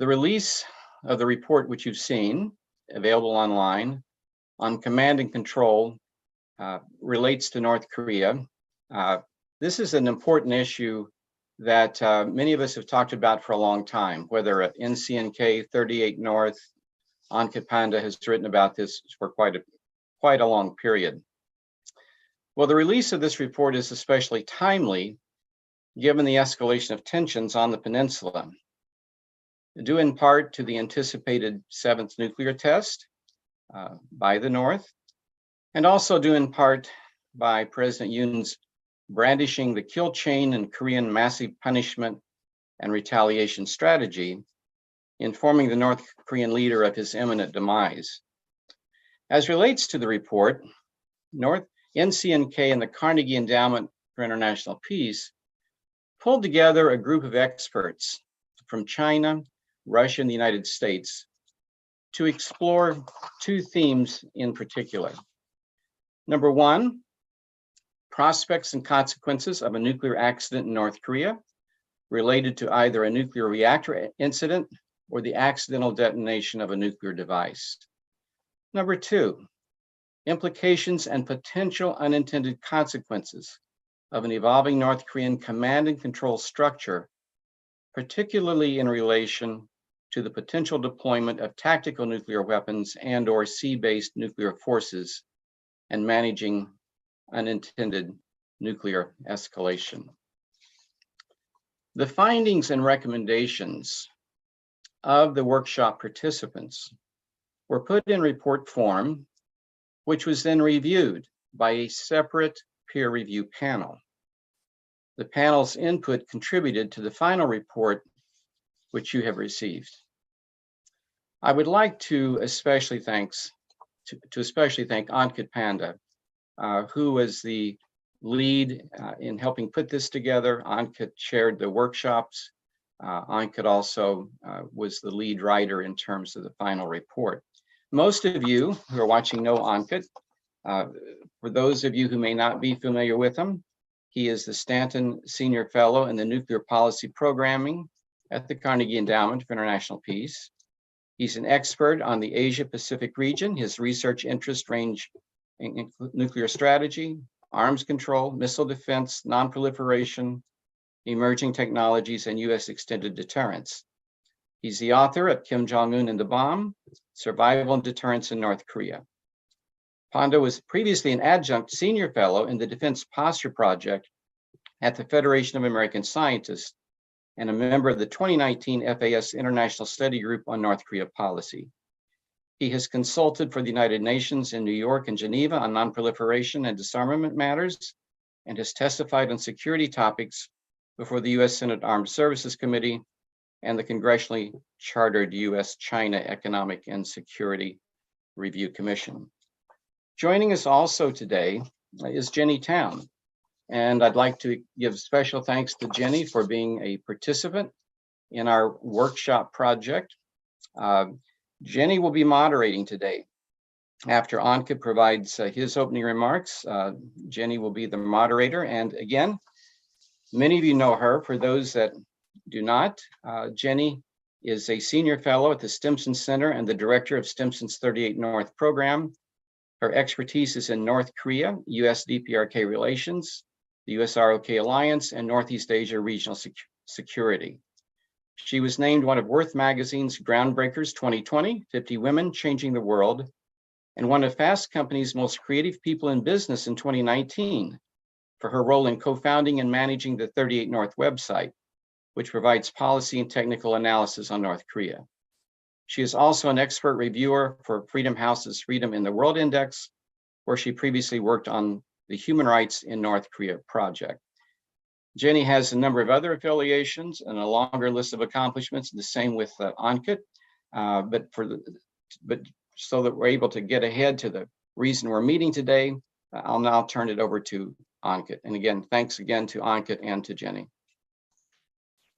The release of the report, which you've seen, available online, on command and control, relates to North Korea. This is an important issue that many of us have talked about for a long time, whether at NCNK, 38 North, Ankit Panda has written about this for quite a long period. Well, the release of this report is especially timely given the escalation of tensions on the peninsula, due in part to the anticipated 7th nuclear test by the North, and also due in part by President Yoon's brandishing the kill chain and Korean massive punishment and retaliation strategy, informing the North Korean leader of his imminent demise. As relates to the report, NCNK and the Carnegie Endowment for International Peace pulled together a group of experts from China, Russia, and the United States to explore two themes in particular. Number one, prospects and consequences of a nuclear accident in North Korea related to either a nuclear reactor incident or the accidental detonation of a nuclear device. Number two, implications and potential unintended consequences of an evolving North Korean command and control structure, particularly in relation to the potential deployment of tactical nuclear weapons and/or sea-based nuclear forces and managing unintended nuclear escalation. The findings and recommendations of the workshop participants were put in report form, which was then reviewed by a separate peer review panel. The panel's input contributed to the final report, which you have received. I would like to especially thank Ankit Panda, who was the lead in helping put this together. Ankit chaired the workshops. Ankit also was the lead writer in terms of the final report. Most of you who are watching know Ankit. For those of you who may not be familiar with him, he is the Stanton Senior Fellow in the Nuclear Policy Programming at the Carnegie Endowment for International Peace. He's an expert on the Asia-Pacific region. His research interests range in nuclear strategy, arms control, missile defense, non-proliferation, emerging technologies, and U.S. extended deterrence. He's the author of Kim Jong-un and the Bomb, Survival and Deterrence in North Korea. Panda was previously an adjunct senior fellow in the Defense Posture Project at the Federation of American Scientists and a member of the 2019 FAS International Study Group on North Korea Policy. He has consulted for the United Nations in New York and Geneva on nonproliferation and disarmament matters and has testified on security topics before the U.S. Senate Armed Services Committee and the congressionally chartered U.S.-China Economic and Security Review Commission. Joining us also today is Jenny Town, and I'd like to give special thanks to Jenny for being a participant in our workshop project. Jenny will be moderating today. After Ankit provides his opening remarks, Jenny will be the moderator. And again, many of you know her. For those that do not, Jenny is a senior fellow at the Stimson Center and the director of Stimson's 38 North program. Her expertise is in North Korea, US DPRK relations, the US ROK Alliance, and Northeast Asia regional security. She was named one of Worth Magazine's Groundbreakers 2020, 50 Women Changing the World, and one of Fast Company's Most Creative People in Business in 2019 for her role in co-founding and managing the 38 North website, which provides policy and technical analysis on North Korea. She is also an expert reviewer for Freedom House's Freedom in the World Index, where she previously worked on the Human Rights in North Korea project. Jenny has a number of other affiliations and a longer list of accomplishments, the same with Ankit, but so that we're able to get ahead to the reason we're meeting today, I'll now turn it over to Ankit. And again, thanks again to Ankit and to Jenny.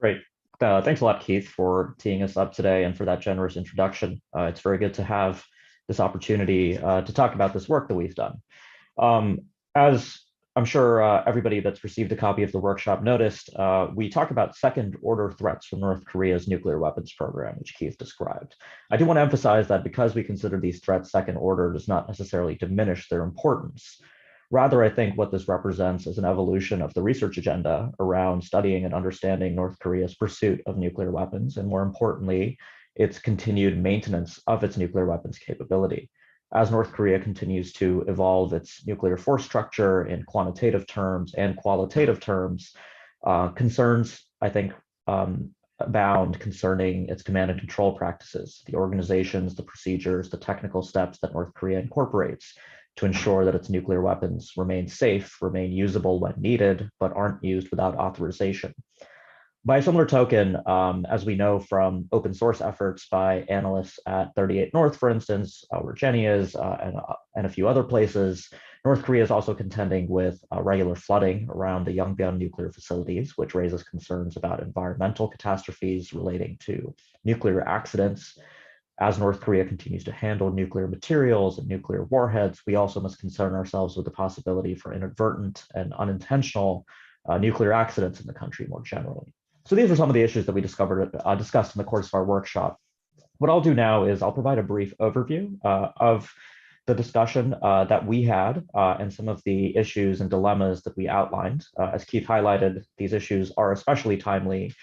Great. Thanks a lot, Keith, for teeing us up today and for that generous introduction. It's very good to have this opportunity to talk about this work that we've done. As I'm sure everybody that's received a copy of the workshop noticed, we talk about second order threats from North Korea's nuclear weapons program, which Keith described. I do want to emphasize that because we consider these threats second order does not necessarily diminish their importance. Rather, I think what this represents is an evolution of the research agenda around studying and understanding North Korea's pursuit of nuclear weapons, and more importantly, its continued maintenance of its nuclear weapons capability. As North Korea continues to evolve its nuclear force structure in quantitative terms and qualitative terms, concerns, I think, abound concerning its command and control practices, the organizations, the procedures, the technical steps that North Korea incorporates to ensure that its nuclear weapons remain safe, remain usable when needed, but aren't used without authorization. By a similar token, as we know from open source efforts by analysts at 38 North, for instance, where Jenny is, and a few other places, North Korea is also contending with regular flooding around the Yongbyon nuclear facilities, which raises concerns about environmental catastrophes relating to nuclear accidents. As North Korea continues to handle nuclear materials and nuclear warheads, we also must concern ourselves with the possibility for inadvertent and unintentional nuclear accidents in the country more generally. So these are some of the issues that we discussed in the course of our workshop. What I'll do now is I'll provide a brief overview of the discussion that we had and some of the issues and dilemmas that we outlined. As Keith highlighted, these issues are especially timely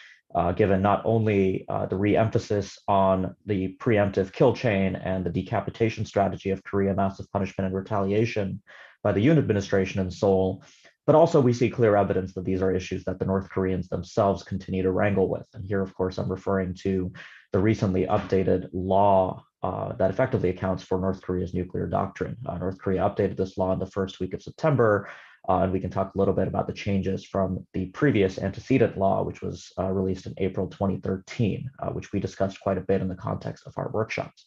given not only the re-emphasis on the preemptive kill chain and the decapitation strategy of Korea massive punishment and retaliation by the Yoon administration in Seoul, but also we see clear evidence that these are issues that the North Koreans themselves continue to wrangle with. And here, of course, I'm referring to the recently updated law that effectively accounts for North Korea's nuclear doctrine. North Korea updated this law in the first week of September, and we can talk a little bit about the changes from the previous antecedent law, which was released in April 2013, which we discussed quite a bit in the context of our workshops.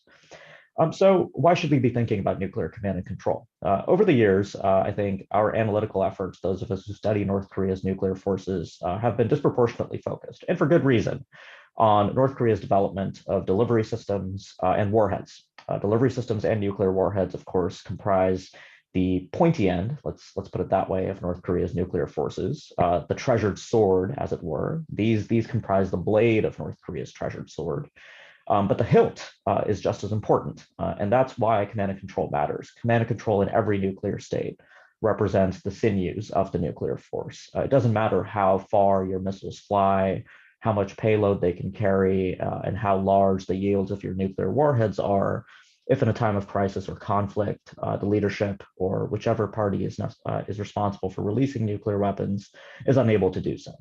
So why should we be thinking about nuclear command and control? Over the years, I think our analytical efforts, those of us who study North Korea's nuclear forces, have been disproportionately focused, and for good reason, on North Korea's development of delivery systems and warheads. Delivery systems and nuclear warheads, of course, comprise the pointy end, let's put it that way, of North Korea's nuclear forces, the treasured sword, as it were. These comprise the blade of North Korea's treasured sword. But the hilt is just as important, and that's why command and control matters. Command and control in every nuclear state represents the sinews of the nuclear force. It doesn't matter how far your missiles fly, how much payload they can carry, and how large the yields of your nuclear warheads are. If in a time of crisis or conflict, the leadership or whichever party is responsible for releasing nuclear weapons is unable to do so.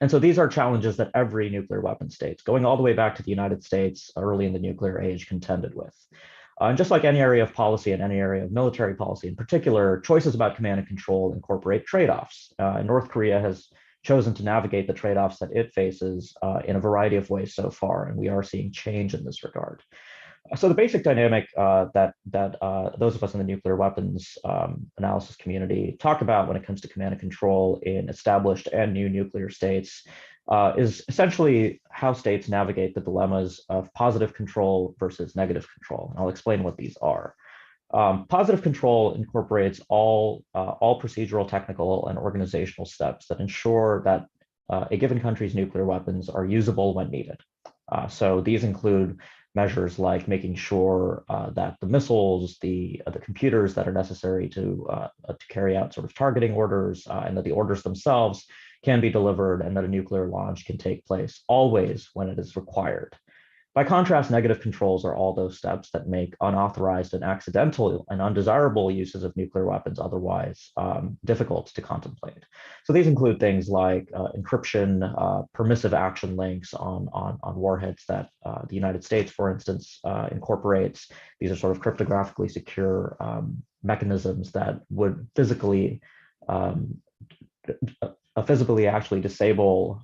And so these are challenges that every nuclear weapon state, going all the way back to the United States early in the nuclear age, contended with. And just like any area of policy and any area of military policy in particular, choices about command and control incorporate trade-offs. North Korea has chosen to navigate the trade-offs that it faces in a variety of ways so far, and we are seeing change in this regard. So the basic dynamic that those of us in the nuclear weapons analysis community talk about when it comes to command and control in established and new nuclear states is essentially how states navigate the dilemmas of positive control versus negative control. And I'll explain what these are. Positive control incorporates all procedural, technical, and organizational steps that ensure that a given country's nuclear weapons are usable when needed. So these include measures like making sure that the missiles, the computers that are necessary to carry out sort of targeting orders, and that the orders themselves can be delivered, and that a nuclear launch can take place always when it is required. By contrast, negative controls are all those steps that make unauthorized and accidental and undesirable uses of nuclear weapons otherwise difficult to contemplate. So these include things like encryption, permissive action links on warheads that the United States, for instance, incorporates. These are sort of cryptographically secure mechanisms that would physically actually disable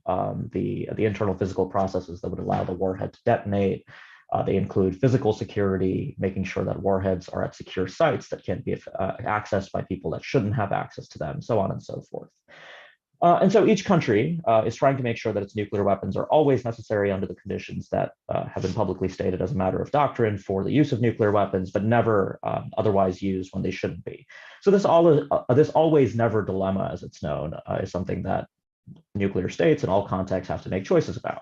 the internal physical processes that would allow the warhead to detonate. They include physical security, making sure that warheads are at secure sites that can't be accessed by people that shouldn't have access to them, so on and so forth. And so each country is trying to make sure that its nuclear weapons are always necessary under the conditions that have been publicly stated as a matter of doctrine for the use of nuclear weapons, but never otherwise used when they shouldn't be. So this always never dilemma, as it's known, is something that nuclear states in all contexts have to make choices about.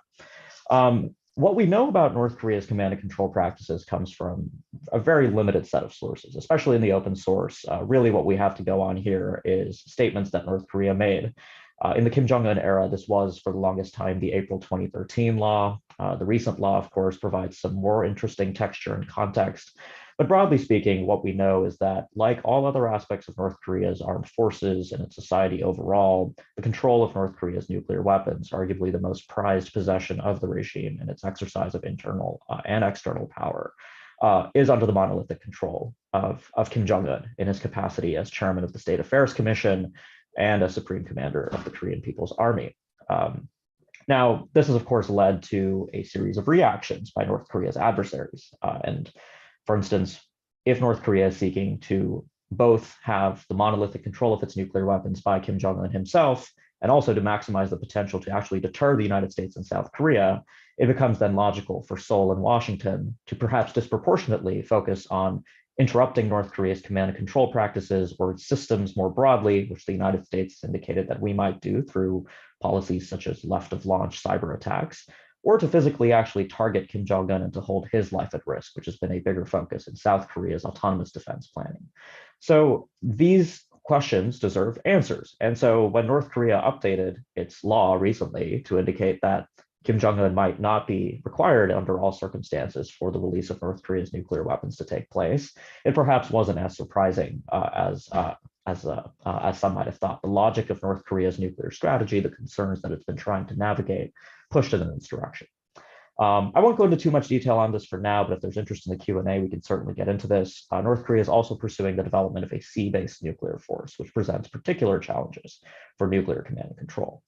What we know about North Korea's command and control practices comes from a very limited set of sources, especially in the open source. Really, what we have to go on here is statements that North Korea made. In the Kim Jong-un era, this was for the longest time the April 2013 law. The recent law, of course, provides some more interesting texture and context. But broadly speaking, what we know is that, like all other aspects of North Korea's armed forces and its society overall, the control of North Korea's nuclear weapons, arguably the most prized possession of the regime in its exercise of internal and external power, is under the monolithic control of Kim Jong-un in his capacity as chairman of the State Affairs Commission and as supreme commander of the Korean People's Army. Now, this has, of course, led to a series of reactions by North Korea's adversaries. And for instance, if North Korea is seeking to both have the monolithic control of its nuclear weapons by Kim Jong-un himself, and also to maximize the potential to actually deter the United States and South Korea, it becomes then logical for Seoul and Washington to perhaps disproportionately focus on interrupting North Korea's command and control practices or its systems more broadly, which the United States has indicated that we might do through policies such as left-of-launch cyber attacks, or to physically actually target Kim Jong-un and to hold his life at risk, which has been a bigger focus in South Korea's autonomous defense planning. So these questions deserve answers. And so when North Korea updated its law recently to indicate that Kim Jong-un might not be required under all circumstances for the release of North Korea's nuclear weapons to take place, it perhaps wasn't as surprising as some might have thought. The logic of North Korea's nuclear strategy, the concerns that it's been trying to navigate, pushed it in this direction. I won't go into too much detail on this for now, but if there's interest in the Q&A, we can certainly get into this. North Korea is also pursuing the development of a sea-based nuclear force, which presents particular challenges for nuclear command and control.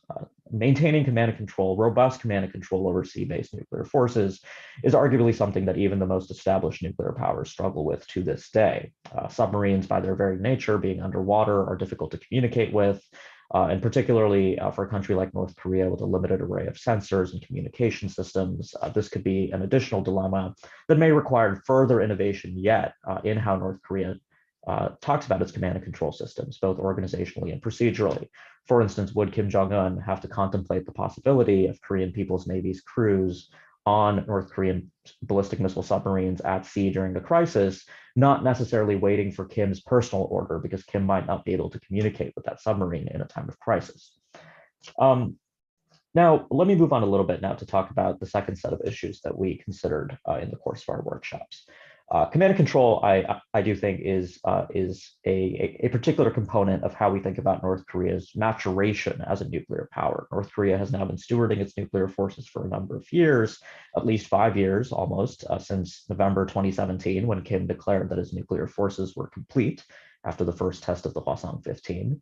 Maintaining command and control, robust command and control over sea-based nuclear forces is arguably something that even the most established nuclear powers struggle with to this day. Submarines, by their very nature, being underwater, are difficult to communicate with. And particularly for a country like North Korea with a limited array of sensors and communication systems, this could be an additional dilemma that may require further innovation yet in how North Korea talks about its command and control systems, both organizationally and procedurally. For instance, would Kim Jong-un have to contemplate the possibility of Korean People's Navy's crews on North Korean ballistic missile submarines at sea during a crisis, not necessarily waiting for Kim's personal order because Kim might not be able to communicate with that submarine in a time of crisis. Now, let me move on a little bit now to talk about the second set of issues that we considered in the course of our workshops. Command and control, I do think, is a particular component of how we think about North Korea's maturation as a nuclear power. North Korea has now been stewarding its nuclear forces for a number of years, at least 5 years almost, since November 2017, when Kim declared that his nuclear forces were complete after the first test of the Hwasong-15.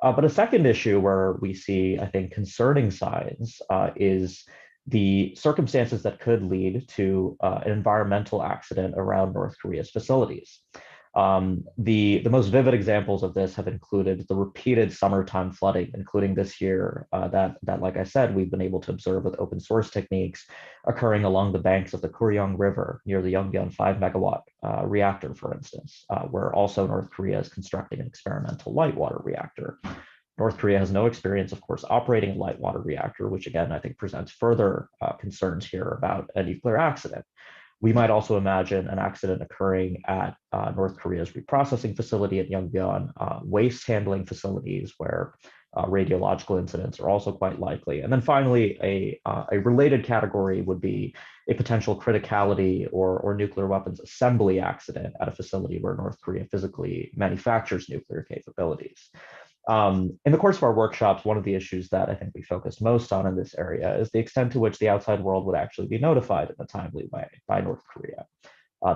But a second issue where we see, I think, concerning signs is the circumstances that could lead to an environmental accident around North Korea's facilities. The most vivid examples of this have included the repeated summertime flooding, including this year, that, like I said, we've been able to observe with open source techniques occurring along the banks of the Kuryong River near the Yongbyon 5 megawatt reactor, for instance, where also North Korea is constructing an experimental light water reactor. North Korea has no experience, of course, operating a light water reactor, which again, I think presents further concerns here about a nuclear accident. We might also imagine an accident occurring at North Korea's reprocessing facility at Yongbyon, waste handling facilities where radiological incidents are also quite likely. And then finally, a related category would be a potential criticality or nuclear weapons assembly accident at a facility where North Korea physically manufactures nuclear capabilities. In the course of our workshops, one of the issues that I think we focused most on in this area is the extent to which the outside world would actually be notified in a timely way by North Korea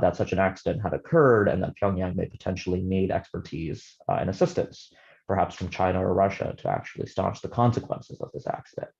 that such an accident had occurred and that Pyongyang may potentially need expertise and assistance, perhaps from China or Russia, to actually staunch the consequences of this accident.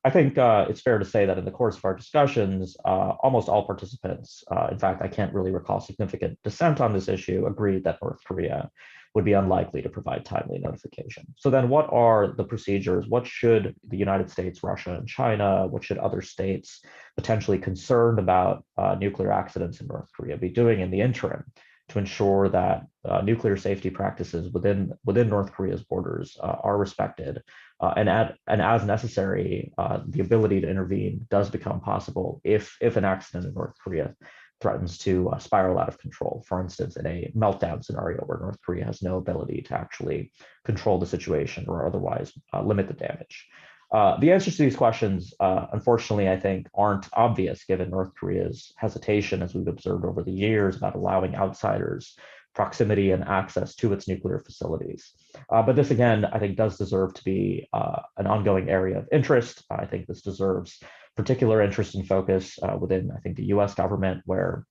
I think it's fair to say that in the course of our discussions, almost all participants, in fact, I can't really recall significant dissent on this issue, agreed that North Korea would be unlikely to provide timely notification. So then what are the procedures? What should the United States, Russia, and China, what should other states potentially concerned about nuclear accidents in North Korea be doing in the interim to ensure that nuclear safety practices within North Korea's borders are respected, and as necessary, the ability to intervene does become possible if an accident in North Korea threatens to spiral out of control. For instance, in a meltdown scenario where North Korea has no ability to actually control the situation or otherwise limit the damage. The answers to these questions, unfortunately, I think aren't obvious given North Korea's hesitation, as we've observed over the years, about allowing outsiders proximity and access to its nuclear facilities. But this, again, I think does deserve to be an ongoing area of interest. I think this deserves particular interest and focus within, I think, the US government, where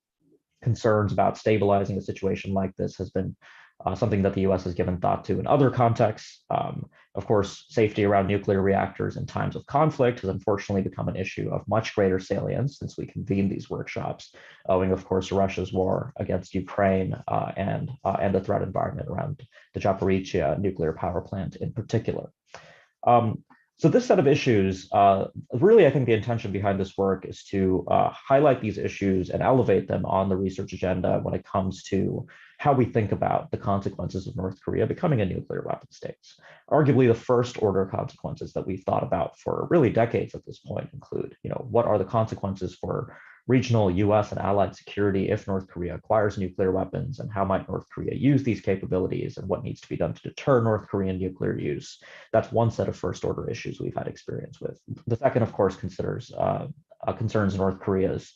concerns about stabilizing a situation like this has been something that the US has given thought to in other contexts. Of course, safety around nuclear reactors in times of conflict has unfortunately become an issue of much greater salience since we convened these workshops, owing, of course, to Russia's war against Ukraine and the threat environment around the Zaporizhzhia nuclear power plant in particular. So this set of issues, really, I think the intention behind this work is to highlight these issues and elevate them on the research agenda when it comes to how we think about the consequences of North Korea becoming a nuclear weapon state. Arguably, the first order consequences that we've thought about for really decades at this point include, what are the consequences for regional US and allied security if North Korea acquires nuclear weapons, and how might North Korea use these capabilities, and what needs to be done to deter North Korean nuclear use. That's one set of first order issues we've had experience with. The second, of course, concerns North Korea's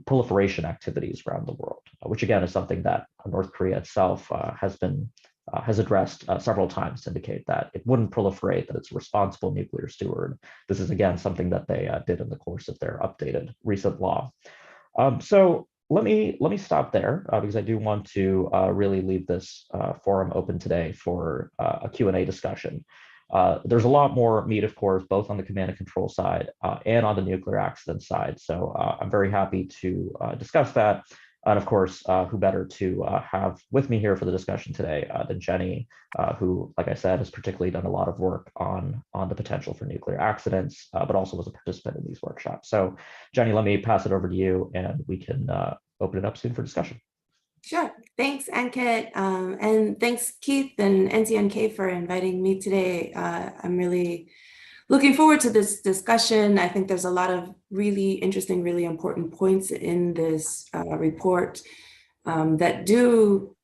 proliferation activities around the world, which again is something that North Korea itself has addressed several times to indicate that it wouldn't proliferate, that it's a responsible nuclear steward. This is, again, something that they did in the course of their updated recent law. So let me stop there because I do want to really leave this forum open today for a Q&A discussion. There's a lot more meat, of course, both on the command and control side and on the nuclear accident side. So I'm very happy to discuss that. And of course, who better to have with me here for the discussion today than Jenny, who, like I said, has particularly done a lot of work on the potential for nuclear accidents, but also was a participant in these workshops. So Jenny, let me pass it over to you and we can open it up soon for discussion. Sure. Thanks, Ankit. And thanks, Keith and NCNK for inviting me today. I'm really looking forward to this discussion. I think there's a lot of really interesting, really important points in this report that do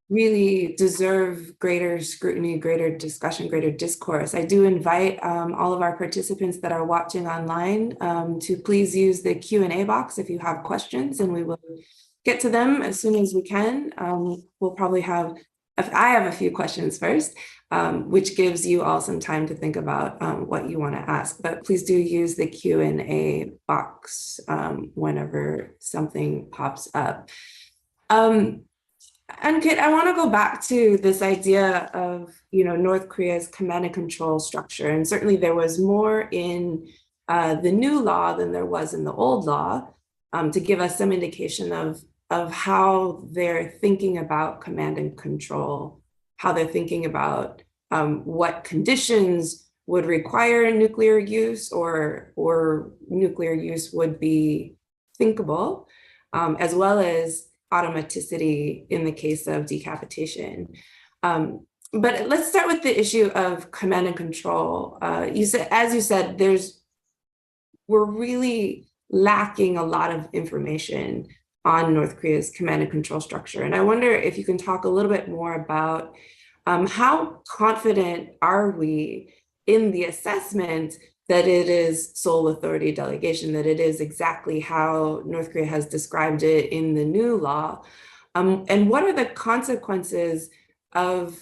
really deserve greater scrutiny, greater discussion, greater discourse. I do invite all of our participants that are watching online to please use the Q&A box if you have questions, and we will get to them as soon as we can. We'll probably have, I have a few questions first, which gives you all some time to think about what you want to ask, but please do use the Q&A box whenever something pops up. Ankit, I want to go back to this idea of, North Korea's command and control structure. And certainly there was more in the new law than there was in the old law to give us some indication of how they're thinking about command and control, how they're thinking about what conditions would require nuclear use or nuclear use would be thinkable, as well as automaticity in the case of decapitation. But let's start with the issue of command and control. As you said, we're really lacking a lot of information on North Korea's command and control structure. And I wonder if you can talk a little bit more about how confident are we in the assessment that it is sole authority delegation, that it is exactly how North Korea has described it in the new law? And what are the consequences of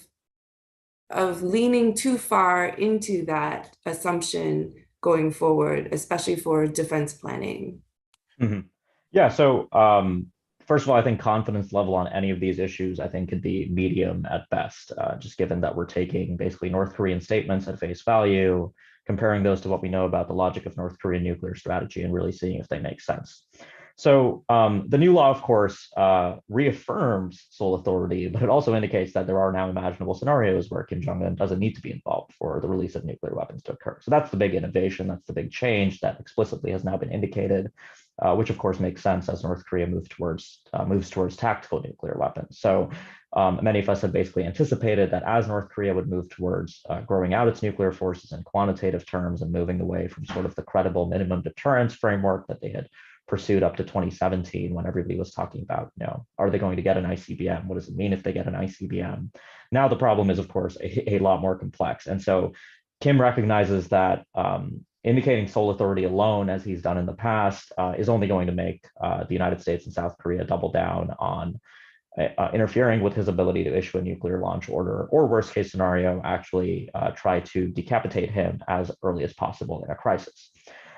leaning too far into that assumption going forward, especially for defense planning? Mm-hmm. Yeah, so first of all, I think confidence level on any of these issues, I think, could be medium at best, just given that we're taking basically North Korean statements at face value, comparing those to what we know about the logic of North Korean nuclear strategy, and really seeing if they make sense. So the new law, of course, reaffirms sole authority, but it also indicates that there are now imaginable scenarios where Kim Jong-un doesn't need to be involved for the release of nuclear weapons to occur. So that's the big innovation. That's the big change that explicitly has now been indicated, which of course makes sense as North Korea moves towards tactical nuclear weapons. So many of us had basically anticipated that as North Korea would move towards growing out its nuclear forces in quantitative terms and moving away from sort of the credible minimum deterrence framework that they had pursued up to 2017, when everybody was talking about, are they going to get an ICBM? What does it mean if they get an ICBM? Now the problem is, of course, a lot more complex. And so Kim recognizes that indicating sole authority alone, as he's done in the past, is only going to make the United States and South Korea double down on interfering with his ability to issue a nuclear launch order, or worst case scenario, actually try to decapitate him as early as possible in a crisis.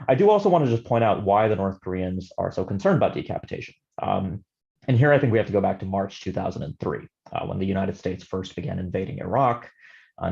I do also want to just point out why the North Koreans are so concerned about decapitation. And here I think we have to go back to March 2003, when the United States first began invading Iraq.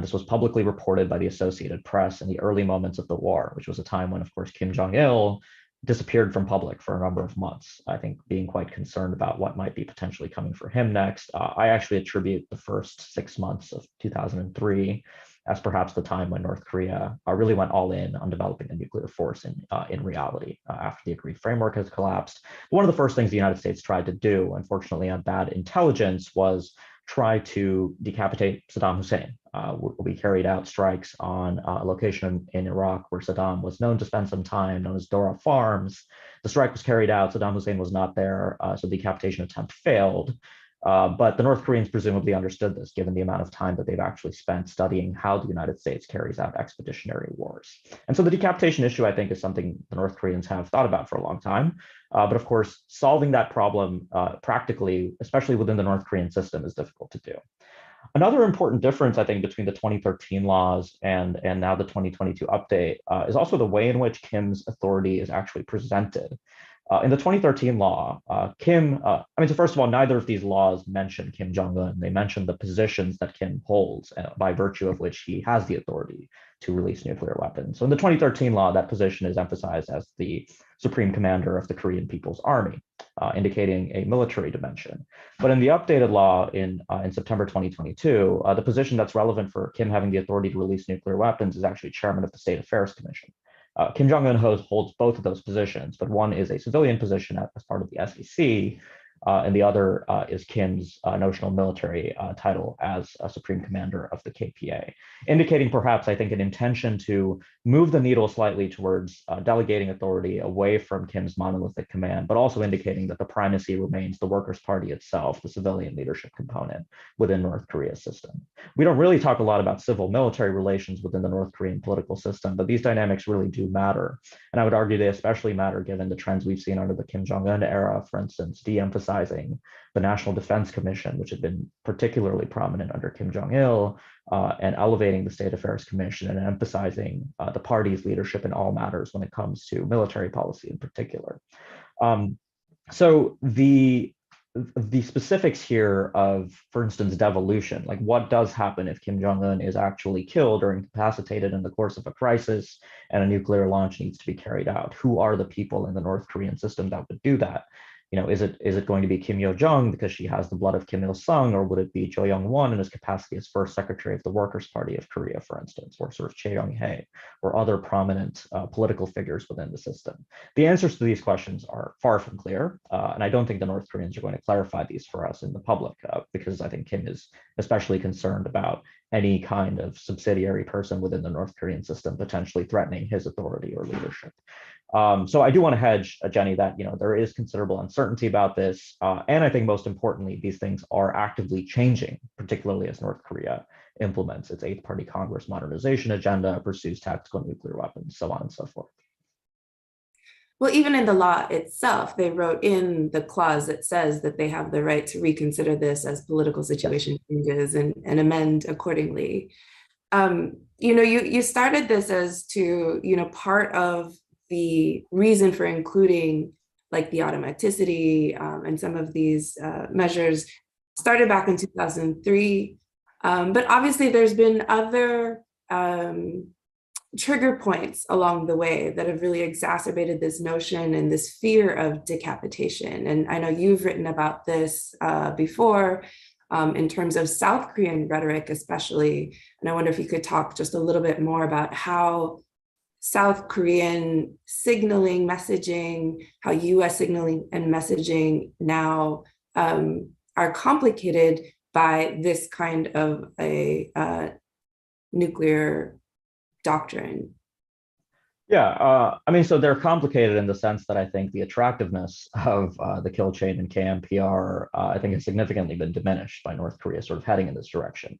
This was publicly reported by the Associated Press in the early moments of the war, which was a time when, of course, Kim Jong-il disappeared from public for a number of months, I think being quite concerned about what might be potentially coming for him next. I actually attribute the first 6 months of 2003 as perhaps the time when North Korea really went all in on developing a nuclear force in reality after the agreed framework has collapsed. But one of the first things the United States tried to do, unfortunately on bad intelligence, was try to decapitate Saddam Hussein. We carried out strikes on a location in Iraq where Saddam was known to spend some time, known as Dora Farms. The strike was carried out, Saddam Hussein was not there, so the decapitation attempt failed. But the North Koreans presumably understood this, given the amount of time that they've actually spent studying how the United States carries out expeditionary wars. And so the decapitation issue, I think, is something the North Koreans have thought about for a long time. But of course, solving that problem practically, especially within the North Korean system, is difficult to do. Another important difference, I think, between the 2013 laws and now the 2022 update is also the way in which Kim's authority is actually presented. In the 2013 law, so first of all, neither of these laws mention Kim Jong-un. They mention the positions that Kim holds, by virtue of which he has the authority to release nuclear weapons. So in the 2013 law, that position is emphasized as the supreme commander of the Korean People's Army, indicating a military dimension. But in the updated law in September 2022, the position that's relevant for Kim having the authority to release nuclear weapons is actually chairman of the State Affairs Commission. Kim Jong-un holds both of those positions, but one is a civilian position as part of the SEC, and the other is Kim's notional military title as a supreme commander of the KPA, indicating perhaps, I think, an intention to move the needle slightly towards delegating authority away from Kim's monolithic command, but also indicating that the primacy remains the Workers' Party itself, the civilian leadership component within North Korea's system. We don't really talk a lot about civil-military relations within the North Korean political system, but these dynamics really do matter. And I would argue they especially matter given the trends we've seen under the Kim Jong-un era, for instance, de-emphasizing the National Defense Commission, which had been particularly prominent under Kim Jong-il, and elevating the State Affairs Commission and emphasizing the party's leadership in all matters when it comes to military policy in particular. So the specifics here of, for instance, devolution, like what does happen if Kim Jong-un is actually killed or incapacitated in the course of a crisis and a nuclear launch needs to be carried out? Who are the people in the North Korean system that would do that? Is it going to be Kim Yo-jong because she has the blood of Kim Il-sung, or would it be Cho Young-won in his capacity as first secretary of the Workers' Party of Korea, for instance, or sort of Chae Young-hae, or other prominent political figures within the system? The answers to these questions are far from clear, and I don't think the North Koreans are going to clarify these for us in the public, because I think Kim is especially concerned about any kind of subsidiary person within the North Korean system potentially threatening his authority or leadership. So I do want to hedge, Jenny, that there is considerable uncertainty about this, and I think most importantly, these things are actively changing, particularly as North Korea implements its Eighth Party Congress modernization agenda, pursues tactical nuclear weapons, so on and so forth. Well, even in the law itself, they wrote in the clause that says that they have the right to reconsider this as political situation changes and amend accordingly. You started this as to, part of the reason for including like the automaticity and some of these measures started back in 2003. But obviously there's been other trigger points along the way that have really exacerbated this notion and this fear of decapitation. And I know you've written about this before in terms of South Korean rhetoric, especially. And I wonder if you could talk just a little bit more about how South Korean signaling, messaging, how US signaling and messaging now are complicated by this kind of a nuclear doctrine. Yeah, I mean, so they're complicated in the sense that I think the attractiveness of the kill chain and KMPR, I think, has significantly been diminished by North Korea sort of heading in this direction.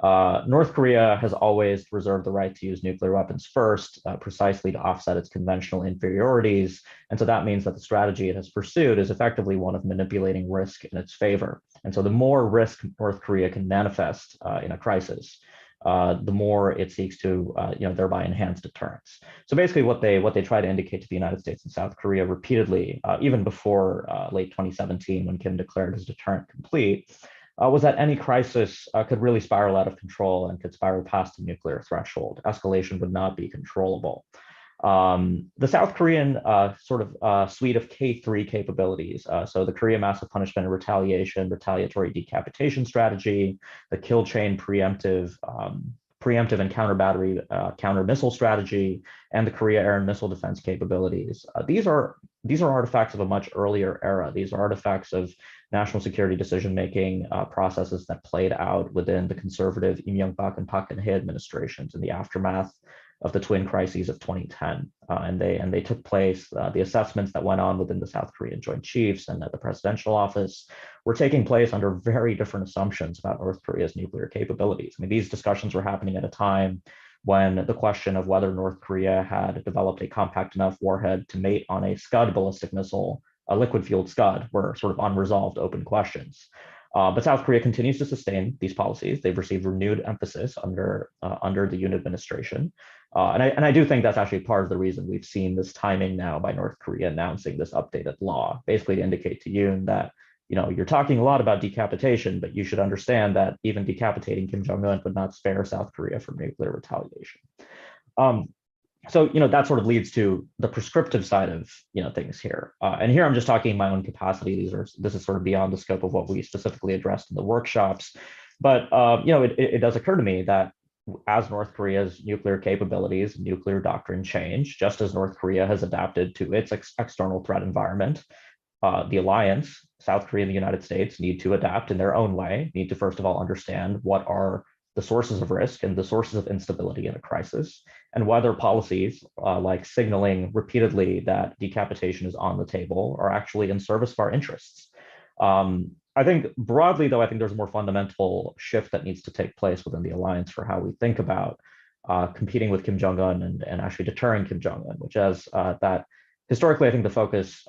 North Korea has always reserved the right to use nuclear weapons first, precisely to offset its conventional inferiorities. And so that means that the strategy it has pursued is effectively one of manipulating risk in its favor. And so the more risk North Korea can manifest in a crisis, the more it seeks to, thereby enhance deterrence. So basically, what they try to indicate to the United States and South Korea repeatedly, even before late 2017, when Kim declared his deterrent complete, was that any crisis could really spiral out of control and could spiral past the nuclear threshold. Escalation would not be controllable. The South Korean suite of K3 capabilities, so the Korea Massive Punishment and Retaliation, retaliatory decapitation strategy, the kill chain preemptive and counter battery, counter missile strategy, and the Korea air and missile defense capabilities. These are artifacts of a much earlier era. These are artifacts of national security decision-making processes that played out within the conservative Im Young-bak and Park Geun-hye administrations in the aftermath of the twin crises of 2010. And they took place, the assessments that went on within the South Korean Joint Chiefs and at the presidential office were taking place under very different assumptions about North Korea's nuclear capabilities. I mean, these discussions were happening at a time when the question of whether North Korea had developed a compact enough warhead to mate on a Scud ballistic missile, a liquid-fueled Scud, were sort of unresolved open questions. But South Korea continues to sustain these policies. They've received renewed emphasis under the Yoon administration. And I do think that's actually part of the reason we've seen this timing now by North Korea announcing this updated law, basically to indicate to Yoon that, you're talking a lot about decapitation, but you should understand that even decapitating Kim Jong-un would not spare South Korea from nuclear retaliation. So, that sort of leads to the prescriptive side of, things here. And here I'm just talking in my own capacity. This is sort of beyond the scope of what we specifically addressed in the workshops. But, it does occur to me that as North Korea's nuclear capabilities, nuclear doctrine change, just as North Korea has adapted to its external threat environment, the alliance, South Korea and the United States, need to adapt in their own way, need to first of all understand what are the sources of risk and the sources of instability in a crisis, and whether policies like signaling repeatedly that decapitation is on the table are actually in service of our interests. I think broadly, though, I think there's a more fundamental shift that needs to take place within the alliance for how we think about competing with Kim Jong-un and actually deterring Kim Jong-un, which is that historically, I think the focus,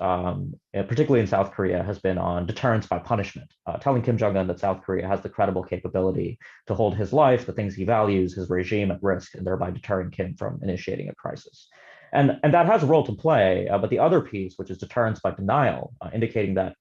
particularly in South Korea, has been on deterrence by punishment, telling Kim Jong-un that South Korea has the credible capability to hold his life, the things he values, his regime at risk, and thereby deterring Kim from initiating a crisis. And that has a role to play, but the other piece, which is deterrence by denial, indicating that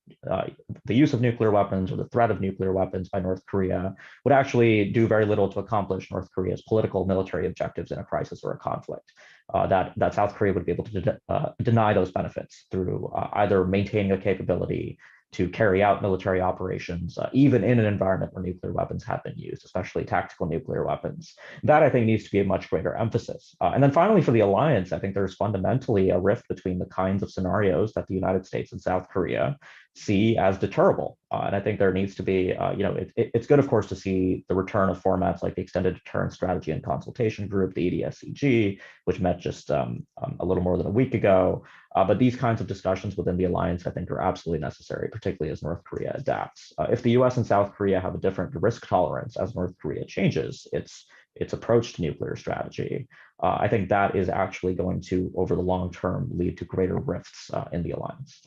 the use of nuclear weapons or the threat of nuclear weapons by North Korea would actually do very little to accomplish North Korea's political military objectives in a crisis or a conflict. That South Korea would be able to deny those benefits through either maintaining a capability to carry out military operations, even in an environment where nuclear weapons have been used, especially tactical nuclear weapons. That, I think, needs to be a much greater emphasis. And then finally, for the alliance, I think there's fundamentally a rift between the kinds of scenarios that the United States and South Korea see as deterrable. And I think there needs to be, it's good, of course, to see the return of formats like the Extended Deterrence Strategy and Consultation Group, the EDSCG, which met just a little more than a week ago. But these kinds of discussions within the alliance, I think, are absolutely necessary, particularly as North Korea adapts. If the US and South Korea have a different risk tolerance as North Korea changes its approach to nuclear strategy, I think that is actually going to, over the long term, lead to greater rifts in the alliance.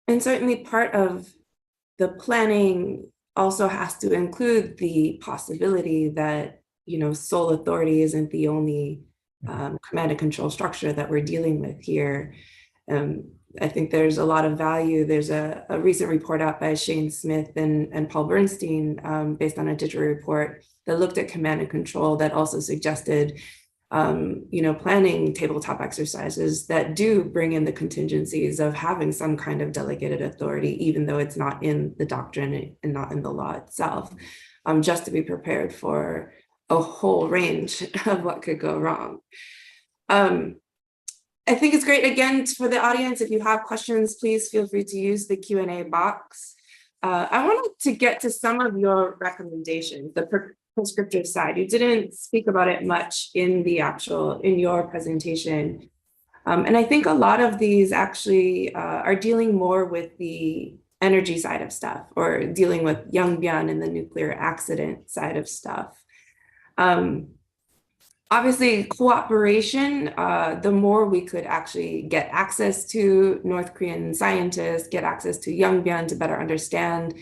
And certainly part of the planning also has to include the possibility that, sole authority isn't the only command and control structure that we're dealing with here. I think there's a lot of value. There's a recent report out by Shane Smith and Paul Bernstein based on a digital report that looked at command and control that also suggested planning tabletop exercises that do bring in the contingencies of having some kind of delegated authority, even though it's not in the doctrine and not in the law itself, just to be prepared for a whole range of what could go wrong. I think it's great, again, for the audience, if you have questions, please feel free to use the Q&A box. I wanted to get to some of your recommendations, the prescriptive side. You didn't speak about it much in your presentation. And I think a lot of these actually are dealing more with the energy side of stuff, or dealing with Yongbyon and the nuclear accident side of stuff. Obviously, cooperation, the more we could actually get access to North Korean scientists, get access to Yongbyon to better understand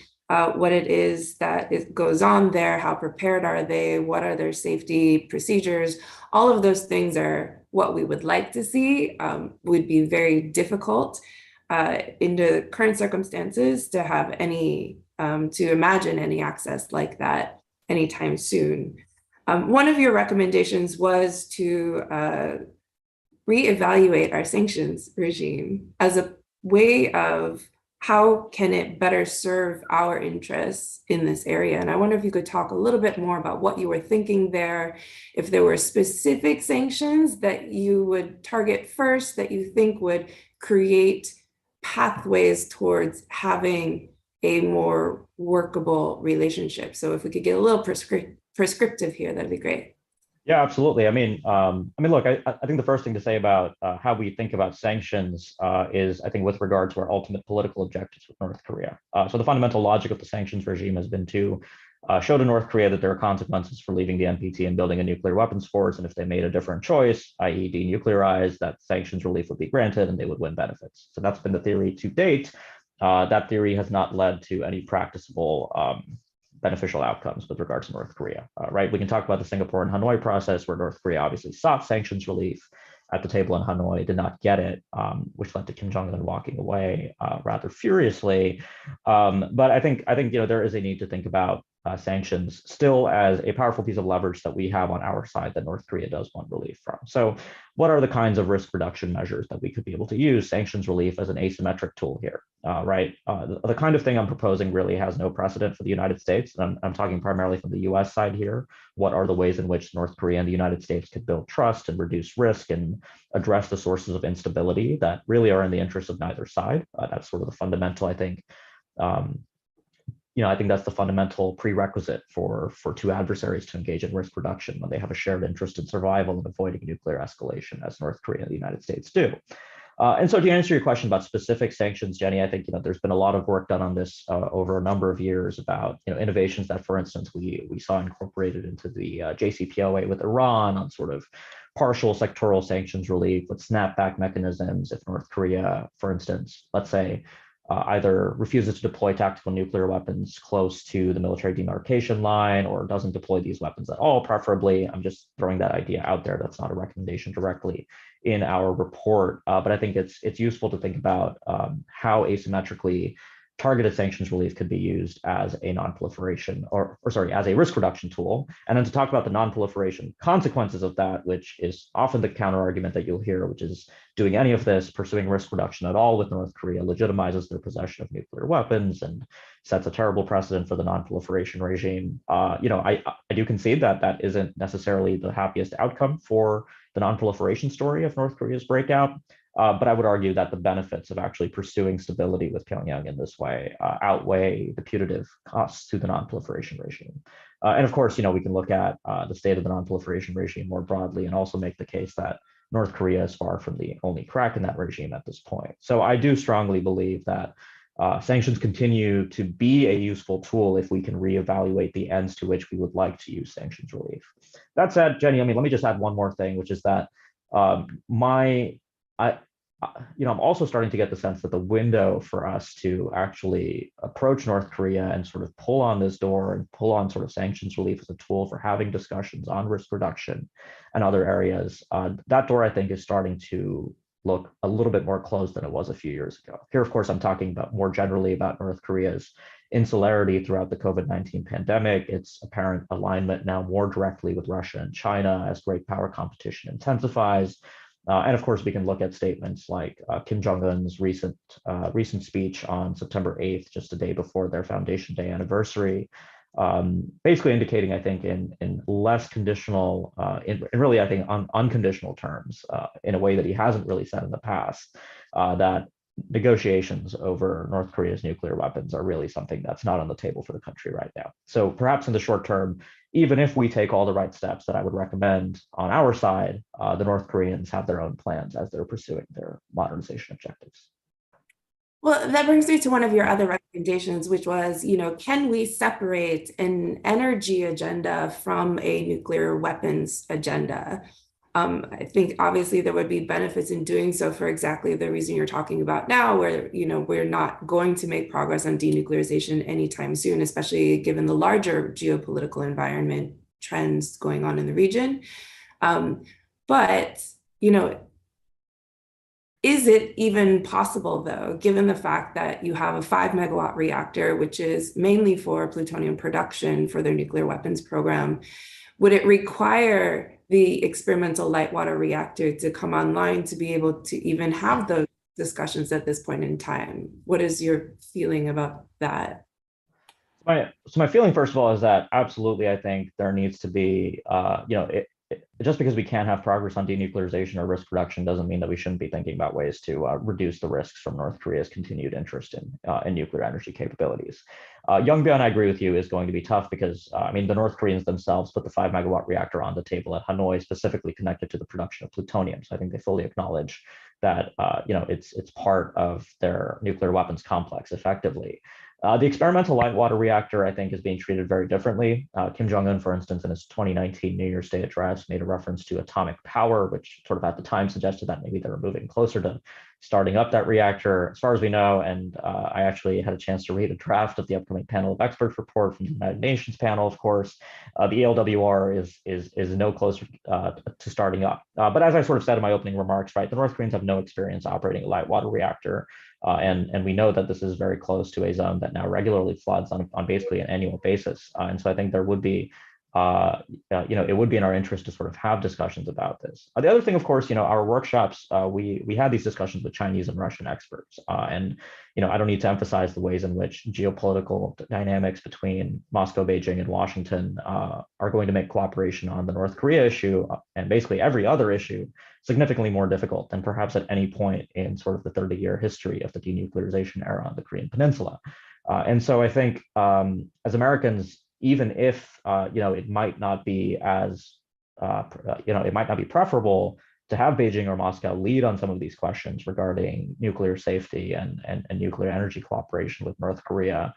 what it is that goes on there, how prepared are they, what are their safety procedures, all of those things are what we would like to see. Would be very difficult in the current circumstances to have to imagine any access like that anytime soon. One of your recommendations was to reevaluate our sanctions regime as a way of how can it better serve our interests in this area. And I wonder if you could talk a little bit more about what you were thinking there, if there were specific sanctions that you would target first that you think would create pathways towards having a more workable relationship. So if we could get a little prescriptive here, that'd be great. Yeah, absolutely. I mean, look, I think the first thing to say about how we think about sanctions is, I think, with regard to our ultimate political objectives with North Korea. So the fundamental logic of the sanctions regime has been to show to North Korea that there are consequences for leaving the NPT and building a nuclear weapons force. And if they made a different choice, i.e. denuclearize, that sanctions relief would be granted and they would win benefits. So that's been the theory to date. That theory has not led to any practicable beneficial outcomes with regards to North Korea, right? We can talk about the Singapore and Hanoi process, where North Korea obviously sought sanctions relief at the table in Hanoi, did not get it, which led to Kim Jong-un walking away rather furiously. But I think there is a need to think about sanctions still as a powerful piece of leverage that we have on our side that North Korea does want relief from. So what are the kinds of risk reduction measures that we could be able to use sanctions relief as an asymmetric tool here, right? The kind of thing I'm proposing really has no precedent for the United States. And I'm talking primarily from the US side here. What are the ways in which North Korea and the United States could build trust and reduce risk and address the sources of instability that really are in the interest of neither side? That's sort of the fundamental, I think, I think that's the fundamental prerequisite for two adversaries to engage in risk reduction when they have a shared interest in survival and avoiding nuclear escalation, as North Korea and the United States do. And so to answer your question about specific sanctions, Jenny, I think there's been a lot of work done on this over a number of years about innovations that, for instance, we saw incorporated into the JCPOA with Iran on sort of partial sectoral sanctions relief with snapback mechanisms. If North Korea, for instance, let's say, either refuses to deploy tactical nuclear weapons close to the military demarcation line or doesn't deploy these weapons at all, preferably. I'm just throwing that idea out there. That's not a recommendation directly in our report, but I think it's useful to think about how asymmetrically targeted sanctions relief could be used as a non-proliferation as a risk reduction tool. And then to talk about the non-proliferation consequences of that, which is often the counter argument that you'll hear, which is doing any of this, pursuing risk reduction at all with North Korea legitimizes their possession of nuclear weapons and sets a terrible precedent for the non-proliferation regime. I do concede that that isn't necessarily the happiest outcome for the non-proliferation story of North Korea's breakout. But I would argue that the benefits of actually pursuing stability with Pyongyang in this way outweigh the putative costs to the non-proliferation regime. And of course, we can look at the state of the non-proliferation regime more broadly and also make the case that North Korea is far from the only crack in that regime at this point. So I do strongly believe that sanctions continue to be a useful tool if we can reevaluate the ends to which we would like to use sanctions relief. That said, Jenny, let me just add one more thing, which is that I'm also starting to get the sense that the window for us to actually approach North Korea and sort of pull on this door and pull on sort of sanctions relief as a tool for having discussions on risk reduction and other areas, that door, I think, is starting to look a little bit more closed than it was a few years ago. Here, of course, I'm talking about more generally about North Korea's insularity throughout the COVID-19 pandemic, its apparent alignment now more directly with Russia and China as great power competition intensifies. And of course, we can look at statements like Kim Jong-un's recent speech on September 8th, just a day before their Foundation Day anniversary, basically indicating, I think, in less conditional, in really, I think, unconditional terms, in a way that he hasn't really said in the past, that negotiations over North Korea's nuclear weapons are really something that's not on the table for the country right now. So perhaps in the short term, even if we take all the right steps that I would recommend on our side, the North Koreans have their own plans as they're pursuing their modernization objectives. Well, that brings me to one of your other recommendations, which was, can we separate an energy agenda from a nuclear weapons agenda? I think obviously there would be benefits in doing so for exactly the reason you're talking about now, where, we're not going to make progress on denuclearization anytime soon, especially given the larger geopolitical environment trends going on in the region. But, is it even possible, though, given the fact that you have a 5-megawatt reactor, which is mainly for plutonium production for their nuclear weapons program? Would it require the experimental light water reactor to come online to be able to even have those discussions at this point in time? What is your feeling about that? So my feeling, first of all, is that absolutely, I think there needs to be, just because we can't have progress on denuclearization or risk reduction doesn't mean that we shouldn't be thinking about ways to reduce the risks from North Korea's continued interest in nuclear energy capabilities. Yongbyon, I agree with you, is going to be tough because, the North Koreans themselves put the 5-megawatt reactor on the table at Hanoi, specifically connected to the production of plutonium. So I think they fully acknowledge that, it's part of their nuclear weapons complex effectively. The experimental light water reactor, I think, is being treated very differently. Kim Jong-un, for instance, in his 2019 New Year's Day address, made a reference to atomic power, which sort of at the time suggested that maybe they were moving closer to starting up that reactor. As far as we know, and I actually had a chance to read a draft of the upcoming panel of experts report from the United Nations panel, of course, the ELWR is no closer to starting up. But as I sort of said in my opening remarks, right, the North Koreans have no experience operating a light water reactor. And we know that this is very close to a zone that now regularly floods on basically an annual basis. And so I think there would be, it would be in our interest to sort of have discussions about this. The other thing, of course, our workshops, we had these discussions with Chinese and Russian experts. And I don't need to emphasize the ways in which geopolitical dynamics between Moscow, Beijing, and Washington are going to make cooperation on the North Korea issue and basically every other issue significantly more difficult than perhaps at any point in sort of the 30-year history of the denuclearization era on the Korean Peninsula. And so I think as Americans, even if it might not be as it might not be preferable to have Beijing or Moscow lead on some of these questions regarding nuclear safety and nuclear energy cooperation with North Korea,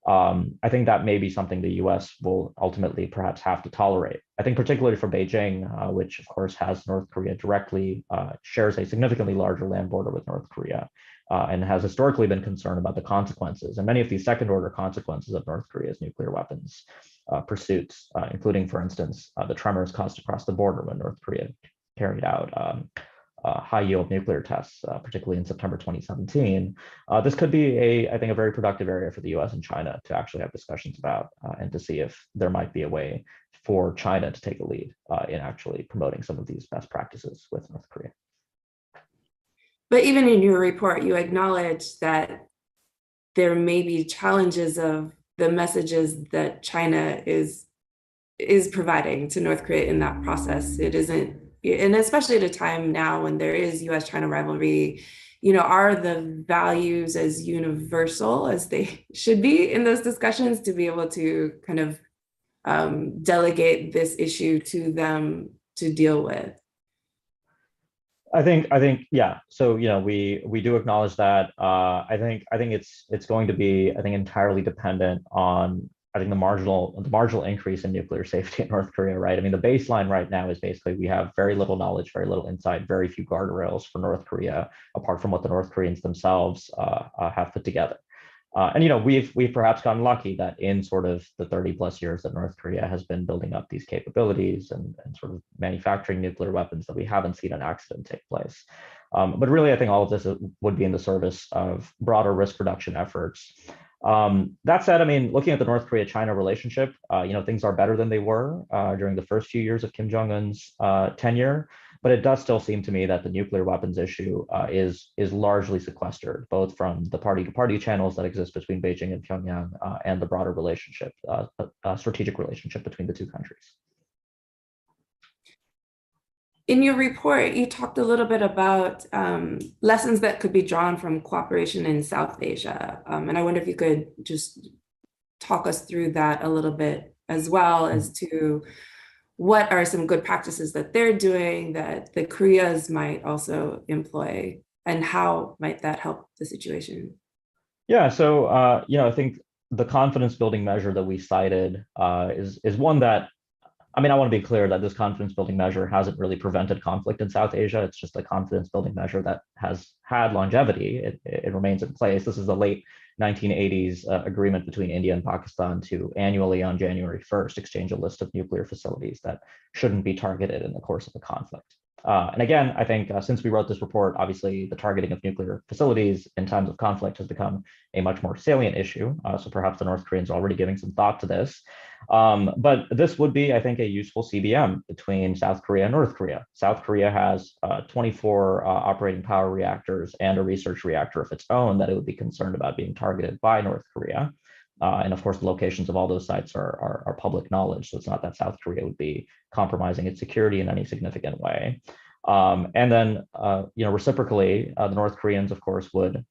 I think that may be something the US will ultimately perhaps have to tolerate. I think particularly for Beijing, which of course has North Korea directly, shares a significantly larger land border with North Korea, and has historically been concerned about the consequences and many of these second order consequences of North Korea's nuclear weapons pursuits, including, for instance, the tremors caused across the border when North Korea carried out high yield nuclear tests, particularly in September 2017. This could be I think, a very productive area for the US and China to actually have discussions about and to see if there might be a way for China to take a lead in actually promoting some of these best practices with North Korea. But even in your report, you acknowledge that there may be challenges of the messages that China is providing to North Korea in that process. It isn't, and especially at a time now when there is US-China rivalry, are the values as universal as they should be in those discussions to be able to kind of delegate this issue to them to deal with? I think, yeah. So, we do acknowledge that. I think it's going to be, entirely dependent on, the marginal increase in nuclear safety in North Korea, right? The baseline right now is basically we have very little knowledge, very little insight, very few guardrails for North Korea, apart from what the North Koreans themselves have put together. And we've perhaps gotten lucky that in sort of the 30 plus years that North Korea has been building up these capabilities and sort of manufacturing nuclear weapons, that we haven't seen an accident take place. But really, I think all of this would be in the service of broader risk reduction efforts. That said, I mean, looking at the North Korea-China relationship, things are better than they were during the first few years of Kim Jong-un's tenure. But it does still seem to me that the nuclear weapons issue is largely sequestered, both from the party-to-party channels that exist between Beijing and Pyongyang and the broader relationship, strategic relationship between the two countries. In your report, you talked a little bit about lessons that could be drawn from cooperation in South Asia. And I wonder if you could just talk us through that a little bit, as well as to what are some good practices that they're doing that the Koreas might also employ, and how might that help the situation? Yeah, so I think the confidence building measure that we cited is one that, I mean, I want to be clear that this confidence building measure hasn't really prevented conflict in South Asia. It's just a confidence building measure that has had longevity. It remains in place. This is the late 1980s agreement between India and Pakistan to annually on January 1st exchange a list of nuclear facilities that shouldn't be targeted in the course of a conflict. And again, I think since we wrote this report, obviously the targeting of nuclear facilities in times of conflict has become a much more salient issue. So perhaps the North Koreans are already giving some thought to this. But this would be, I think, a useful CBM between South Korea and North Korea. South Korea has 24 operating power reactors and a research reactor of its own that it would be concerned about being targeted by North Korea. And of course, the locations of all those sites are public knowledge. So it's not that South Korea would be compromising its security in any significant way. And then, reciprocally, the North Koreans, of course, would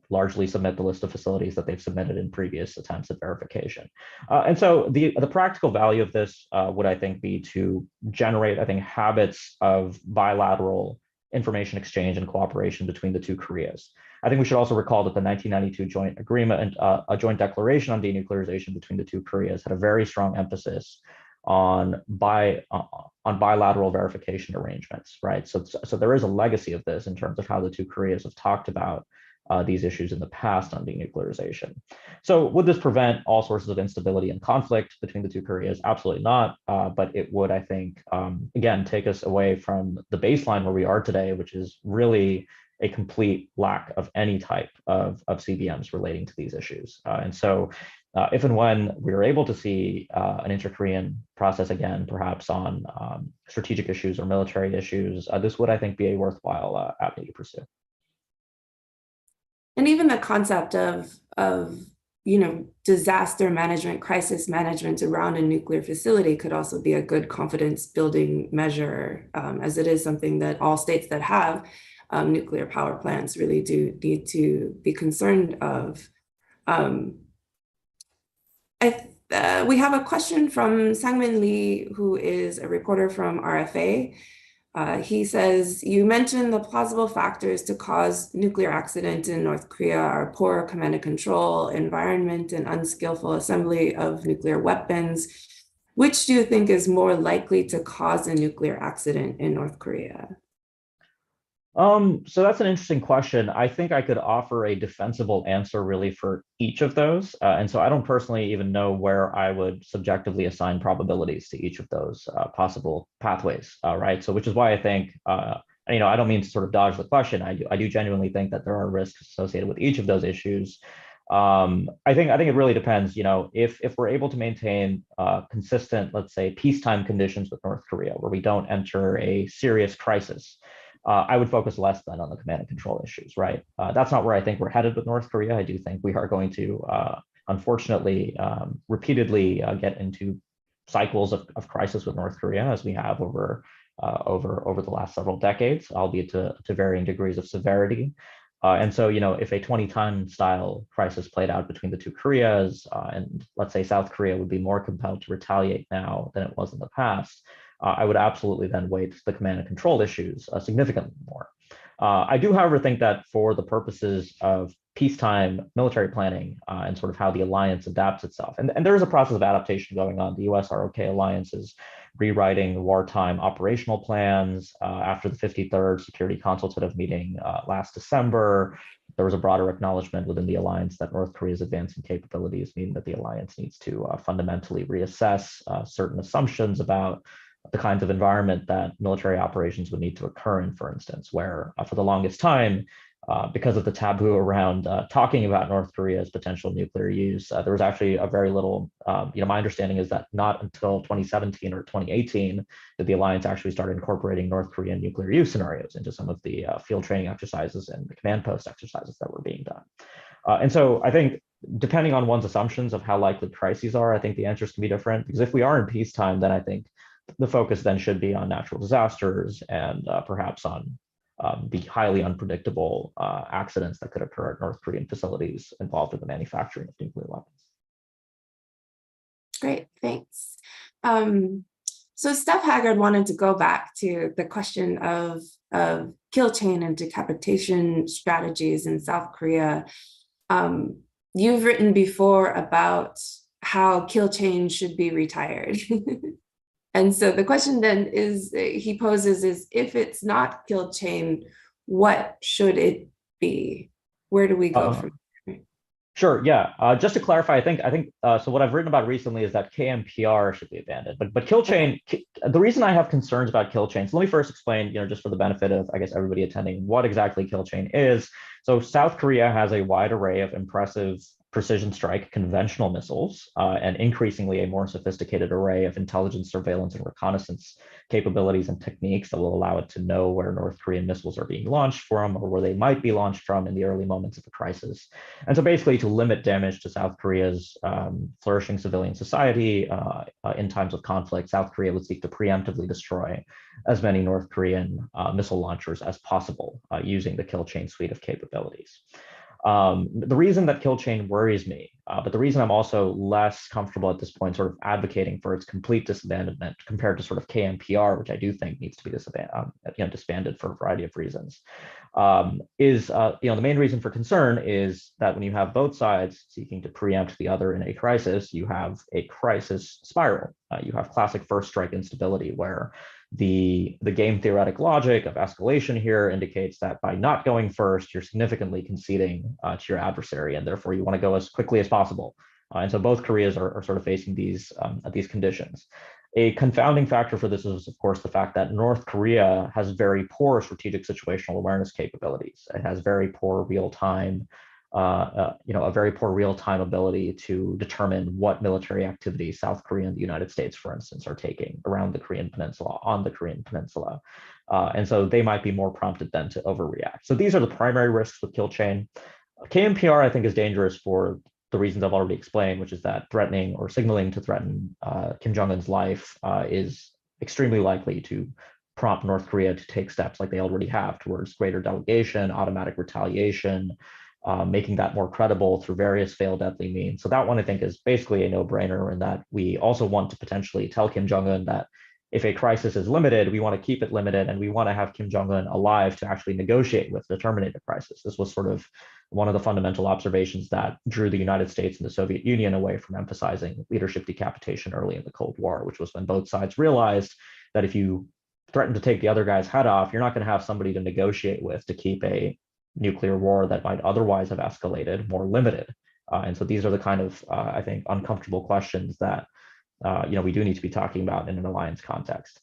largely submit the list of facilities that they've submitted in previous attempts at verification. And so the practical value of this would, I think, be to generate, I think, habits of bilateral information exchange and cooperation between the two Koreas. I think we should also recall that the 1992 joint agreement, a joint declaration on denuclearization between the two Koreas, had a very strong emphasis on bilateral verification arrangements, right? So there is a legacy of this in terms of how the two Koreas have talked about these issues in the past on denuclearization. So would this prevent all sources of instability and conflict between the two Koreas? Absolutely not. But it would, I think, again, take us away from the baseline where we are today, which is really a complete lack of any type of CBMs relating to these issues. And so if and when we're able to see an inter-Korean process again, perhaps on strategic issues or military issues, this would, I think, be a worthwhile avenue to pursue. And even the concept of disaster management, crisis management around a nuclear facility could also be a good confidence building measure, as it is something that all states that have nuclear power plants really do need to be concerned of. We have a question from Sangmin Lee, who is a reporter from RFA. He says, you mentioned the plausible factors to cause nuclear accident in North Korea are poor command and control environment and unskillful assembly of nuclear weapons. Which do you think is more likely to cause a nuclear accident in North Korea? So that's an interesting question. I think I could offer a defensible answer really for each of those. And so I don't personally even know where I would subjectively assign probabilities to each of those possible pathways, right? So which is why I think, I don't mean to sort of dodge the question. I do genuinely think that there are risks associated with each of those issues. I think it really depends, if we're able to maintain consistent, let's say, peacetime conditions with North Korea, where we don't enter a serious crisis, I would focus less then on the command and control issues, right? That's not where I think we're headed with North Korea. I do think we are going to, unfortunately, repeatedly get into cycles of crisis with North Korea, as we have over the last several decades, albeit to varying degrees of severity. And so, if a 2010 style crisis played out between the two Koreas, and let's say South Korea would be more compelled to retaliate now than it was in the past, I would absolutely then weight the command and control issues significantly more. I do, however, think that for the purposes of peacetime military planning and sort of how the alliance adapts itself, and there is a process of adaptation going on. The US-ROK alliance is rewriting wartime operational plans after the 53rd Security Consultative meeting last December. There was a broader acknowledgement within the alliance that North Korea's advancing capabilities mean that the alliance needs to fundamentally reassess certain assumptions about the kinds of environment that military operations would need to occur in, for instance, where for the longest time, because of the taboo around talking about North Korea's potential nuclear use, there was actually a very little, my understanding is that not until 2017 or 2018 did the alliance actually start incorporating North Korean nuclear use scenarios into some of the field training exercises and the command post exercises that were being done. And so I think depending on one's assumptions of how likely crises are, I think the answers can be different, because if we are in peacetime, then I think the focus then should be on natural disasters and perhaps on the highly unpredictable accidents that could occur at North Korean facilities involved in the manufacturing of nuclear weapons. Great, thanks. So Steph Haggard wanted to go back to the question of kill chain and decapitation strategies in South Korea. You've written before about how kill chain should be retired. And so the question then he poses is, if it's not kill chain, what should it be? Where do we go from there? Sure. Yeah. Just to clarify, I think so. What I've written about recently is that KMPR should be abandoned, but kill chain. The reason I have concerns about kill chain. So let me first explain, just for the benefit of, I guess, everybody attending, what exactly kill chain is. So South Korea has a wide array of impressive precision strike conventional missiles, and increasingly a more sophisticated array of intelligence, surveillance, and reconnaissance capabilities and techniques that will allow it to know where North Korean missiles are being launched from, or where they might be launched from in the early moments of a crisis. And so basically to limit damage to South Korea's flourishing civilian society in times of conflict, South Korea would seek to preemptively destroy as many North Korean missile launchers as possible using the kill chain suite of capabilities. The reason that kill chain worries me, but the reason I'm also less comfortable at this point sort of advocating for its complete disabandonment compared to sort of KMPR, which I do think needs to be disbanded for a variety of reasons, is the main reason for concern is that when you have both sides seeking to preempt the other in a crisis, you have a crisis spiral. You have classic first strike instability, where the game theoretic logic of escalation here indicates that by not going first, you're significantly conceding to your adversary, and therefore you want to go as quickly as possible. And so both Koreas are sort of facing these conditions. A confounding factor for this is, of course, the fact that North Korea has very poor strategic situational awareness capabilities. It has very poor real-time a very poor real-time ability to determine what military activity South Korea and the United States, for instance, are taking around the Korean Peninsula, on the Korean Peninsula. And so they might be more prompted then to overreact. So these are the primary risks with kill chain. KMPR, I think, is dangerous for the reasons I've already explained, which is that threatening or signaling to threaten Kim Jong-un's life is extremely likely to prompt North Korea to take steps like they already have towards greater delegation, automatic retaliation, making that more credible through various failed deadly means. So that one, I think, is basically a no-brainer, in that we also want to potentially tell Kim Jong-un that if a crisis is limited, we want to keep it limited, and we want to have Kim Jong-un alive to actually negotiate with to terminate the crisis. This was sort of one of the fundamental observations that drew the United States and the Soviet Union away from emphasizing leadership decapitation early in the Cold War, which was when both sides realized that if you threaten to take the other guy's head off, you're not going to have somebody to negotiate with to keep a nuclear war that might otherwise have escalated more limited. And so these are the kind of, I think, uncomfortable questions that we do need to be talking about in an alliance context.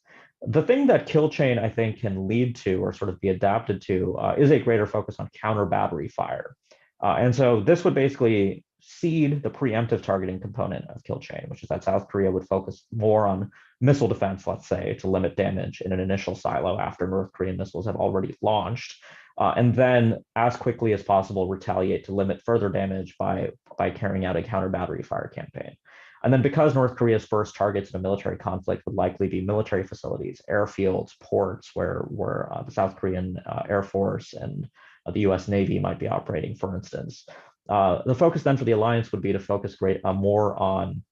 The thing that kill chain, I think, can lead to or sort of be adapted to is a greater focus on counter battery fire. And so this would basically cede the preemptive targeting component of kill chain, which is that South Korea would focus more on missile defense, let's say, to limit damage in an initial silo after North Korean missiles have already launched, and then as quickly as possible retaliate to limit further damage by carrying out a counter battery fire campaign. And then because North Korea's first targets in a military conflict would likely be military facilities, airfields, ports, where the South Korean Air Force and the US Navy might be operating, for instance. The focus then for the alliance would be to focus more on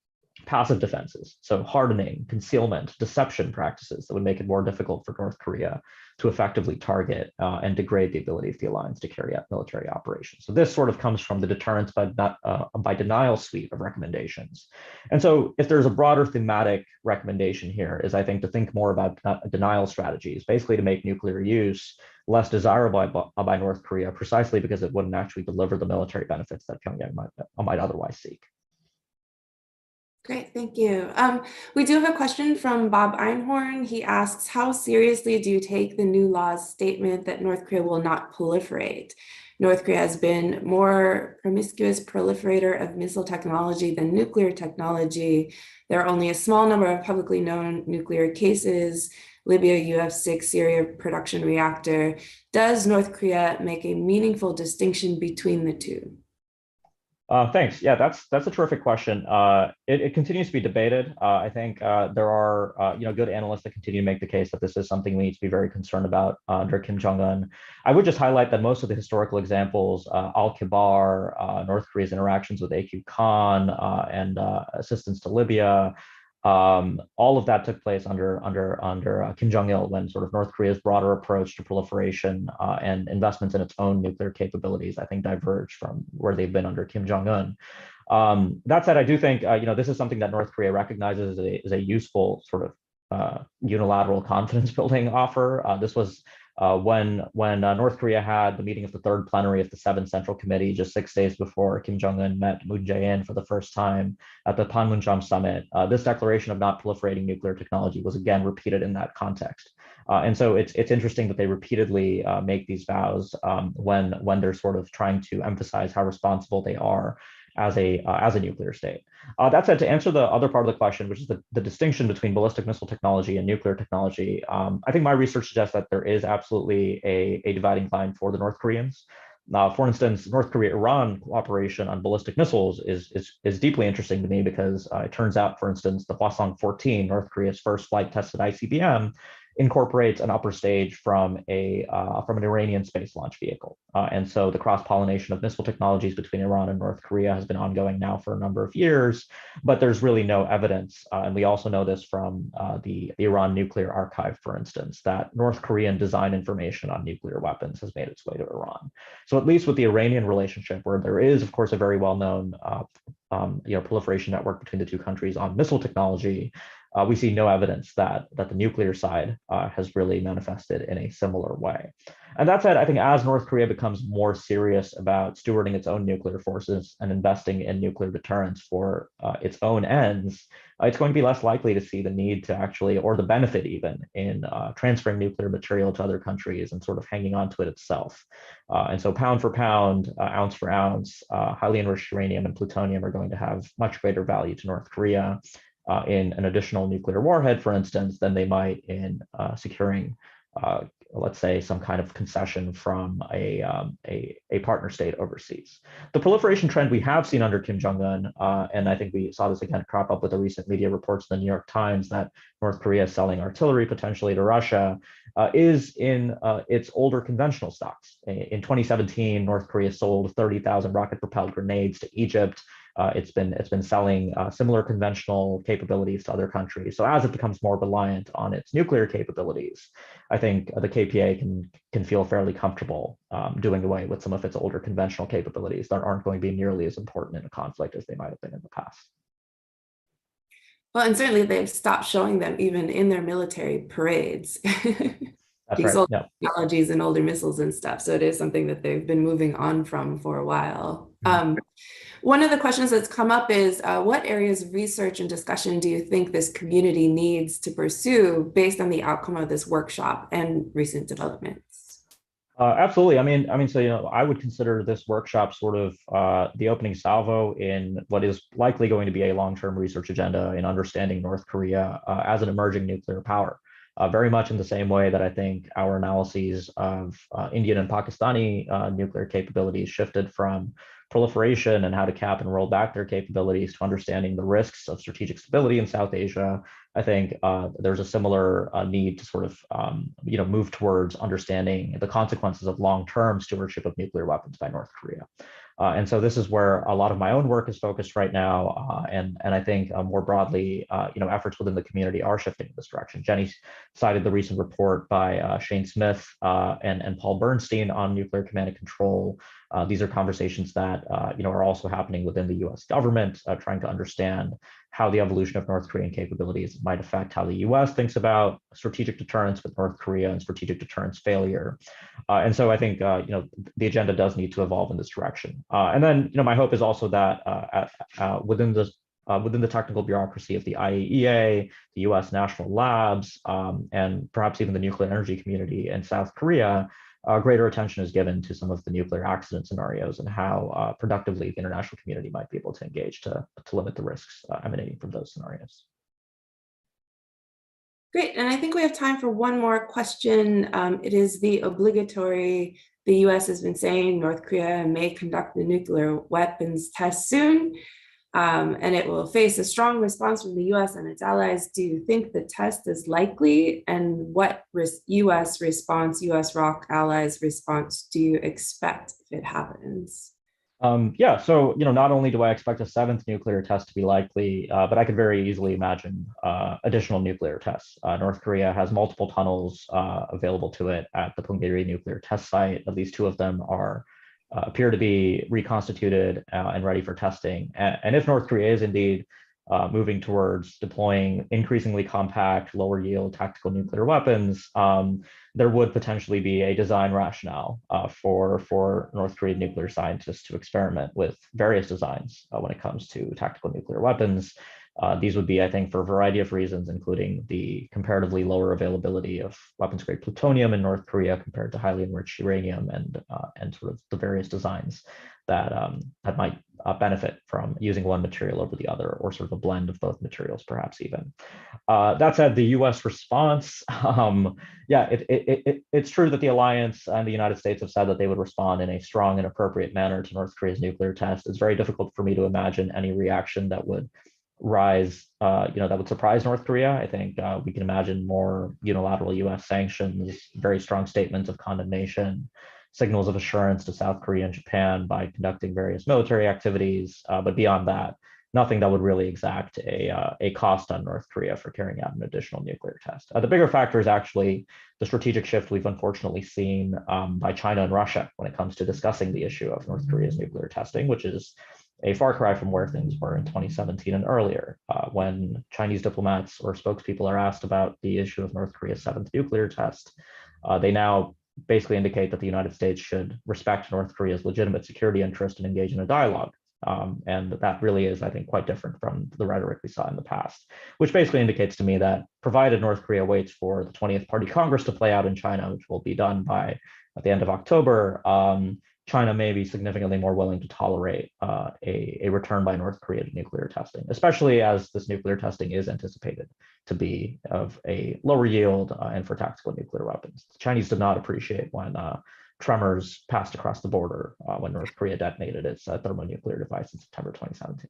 passive defenses, so hardening, concealment, deception practices that would make it more difficult for North Korea to effectively target and degrade the ability of the alliance to carry out military operations. So this sort of comes from the deterrence by denial suite of recommendations. And so if there's a broader thematic recommendation here, is I think to think more about denial strategies, basically to make nuclear use less desirable by North Korea, precisely because it wouldn't actually deliver the military benefits that Pyongyang might otherwise seek. Great, thank you. We do have a question from Bob Einhorn. He asks, how seriously do you take the new law's statement that North Korea will not proliferate? North Korea has been more promiscuous proliferator of missile technology than nuclear technology. There are only a small number of publicly known nuclear cases. Libya UF6 Syria production reactor. Does North Korea make a meaningful distinction between the two? Thanks. Yeah, that's a terrific question. It continues to be debated. I think there are good analysts that continue to make the case that this is something we need to be very concerned about under Kim Jong-un. I would just highlight that most of the historical examples, Al-Kibar, North Korea's interactions with AQ Khan, and assistance to Libya, all of that took place under Kim Jong-il, when sort of North Korea's broader approach to proliferation and investments in its own nuclear capabilities, I think, diverged from where they've been under Kim Jong-un. That said, I do think this is something that North Korea recognizes as a useful sort of unilateral confidence building offer. This was when North Korea had the meeting of the third plenary of the 7th Central Committee just 6 days before Kim Jong-un met Moon Jae-in for the first time at the Panmunjom summit. This declaration of not proliferating nuclear technology was again repeated in that context. And so it's interesting that they repeatedly make these vows when they're sort of trying to emphasize how responsible they are as a nuclear state. That said, to answer the other part of the question, which is the distinction between ballistic missile technology and nuclear technology, I think my research suggests that there is absolutely a dividing line for the North Koreans. For instance, North Korea-Iran cooperation on ballistic missiles is deeply interesting to me because it turns out, for instance, the Hwasong-14, North Korea's first flight-tested ICBM, incorporates an upper stage from an Iranian space launch vehicle. And so the cross-pollination of missile technologies between Iran and North Korea has been ongoing now for a number of years, but there's really no evidence. And we also know this from the Iran nuclear archive, for instance, that North Korean design information on nuclear weapons has made its way to Iran. So at least with the Iranian relationship, where there is, of course, a very well-known proliferation network between the two countries on missile technology, we see no evidence that the nuclear side has really manifested in a similar way. And that said, I think as North Korea becomes more serious about stewarding its own nuclear forces and investing in nuclear deterrence for its own ends, it's going to be less likely to see the need to actually, or the benefit even, in transferring nuclear material to other countries and sort of hanging on to it itself. And so pound for pound, ounce for ounce, highly enriched uranium and plutonium are going to have much greater value to North Korea in an additional nuclear warhead, for instance, than they might in securing, let's say, some kind of concession from a partner state overseas. The proliferation trend we have seen under Kim Jong-un, and I think we saw this again crop up with the recent media reports in the New York Times that North Korea is selling artillery potentially to Russia, is in its older conventional stocks. In 2017, North Korea sold 30,000 rocket-propelled grenades to Egypt. It's been selling similar conventional capabilities to other countries. So as it becomes more reliant on its nuclear capabilities, I think the KPA can feel fairly comfortable doing away with some of its older conventional capabilities that aren't going to be nearly as important in a conflict as they might have been in the past. Well, and certainly they've stopped showing them even in their military parades. That's These right. old Yeah. technologies and older missiles and stuff. So it is something that they've been moving on from for a while. One of the questions that's come up is, what areas of research and discussion do you think this community needs to pursue based on the outcome of this workshop and recent developments? Absolutely. I mean, so I would consider this workshop sort of the opening salvo in what is likely going to be a long-term research agenda in understanding North Korea as an emerging nuclear power. Very much in the same way that I think our analyses of Indian and Pakistani nuclear capabilities shifted from proliferation and how to cap and roll back their capabilities to understanding the risks of strategic stability in South Asia. I think there's a similar need to sort of move towards understanding the consequences of long-term stewardship of nuclear weapons by North Korea. And so this is where a lot of my own work is focused right now. And I think more broadly, efforts within the community are shifting in this direction. Jenny cited the recent report by Shane Smith and Paul Bernstein on nuclear command and control. These are conversations that are also happening within the US government, trying to understand how the evolution of North Korean capabilities might affect how the US thinks about strategic deterrence with North Korea and strategic deterrence failure. And so I think the agenda does need to evolve in this direction. And then my hope is also that within the within the technical bureaucracy of the IAEA, the US national labs, and perhaps even the nuclear energy community in South Korea, greater attention is given to some of the nuclear accident scenarios and how productively the international community might be able to engage to limit the risks emanating from those scenarios. Great, and I think we have time for one more question. It is the obligatory, the US has been saying North Korea may conduct a nuclear weapons test soon, and it will face a strong response from the US and its allies. Do you think the test is likely? And what US response, US ROC allies response do you expect if it happens? Yeah, so not only do I expect a 7th nuclear test to be likely, but I could very easily imagine additional nuclear tests. North Korea has multiple tunnels available to it at the Punggye nuclear test site. At least 2 of them appear to be reconstituted and ready for testing. And if North Korea is indeed moving towards deploying increasingly compact, lower yield tactical nuclear weapons, there would potentially be a design rationale for North Korean nuclear scientists to experiment with various designs when it comes to tactical nuclear weapons. These would be, I think, for a variety of reasons, including the comparatively lower availability of weapons-grade plutonium in North Korea compared to highly enriched uranium, and sort of the various designs that might benefit from using one material over the other, or sort of a blend of both materials, perhaps even. That said, the U.S. response, yeah, it's true that the alliance and the United States have said that they would respond in a strong and appropriate manner to North Korea's nuclear test. It's very difficult for me to imagine any reaction that would rise, that would surprise North Korea. I think we can imagine more unilateral U.S. sanctions, very strong statements of condemnation, signals of assurance to South Korea and Japan by conducting various military activities. But beyond that, nothing that would really exact a cost on North Korea for carrying out an additional nuclear test. The bigger factor is actually the strategic shift we've unfortunately seen by China and Russia when it comes to discussing the issue of North Korea's nuclear testing, which is a far cry from where things were in 2017 and earlier, when Chinese diplomats or spokespeople are asked about the issue of North Korea's 7th nuclear test. They now basically indicate that the United States should respect North Korea's legitimate security interest and engage in a dialogue. And that really is, I think, quite different from the rhetoric we saw in the past, which basically indicates to me that provided North Korea waits for the 20th Party Congress to play out in China, which will be done by at the end of October, China may be significantly more willing to tolerate a return by North Korea to nuclear testing, especially as this nuclear testing is anticipated to be of a lower yield and for tactical nuclear weapons. The Chinese did not appreciate when tremors passed across the border when North Korea detonated its thermonuclear device in September 2017.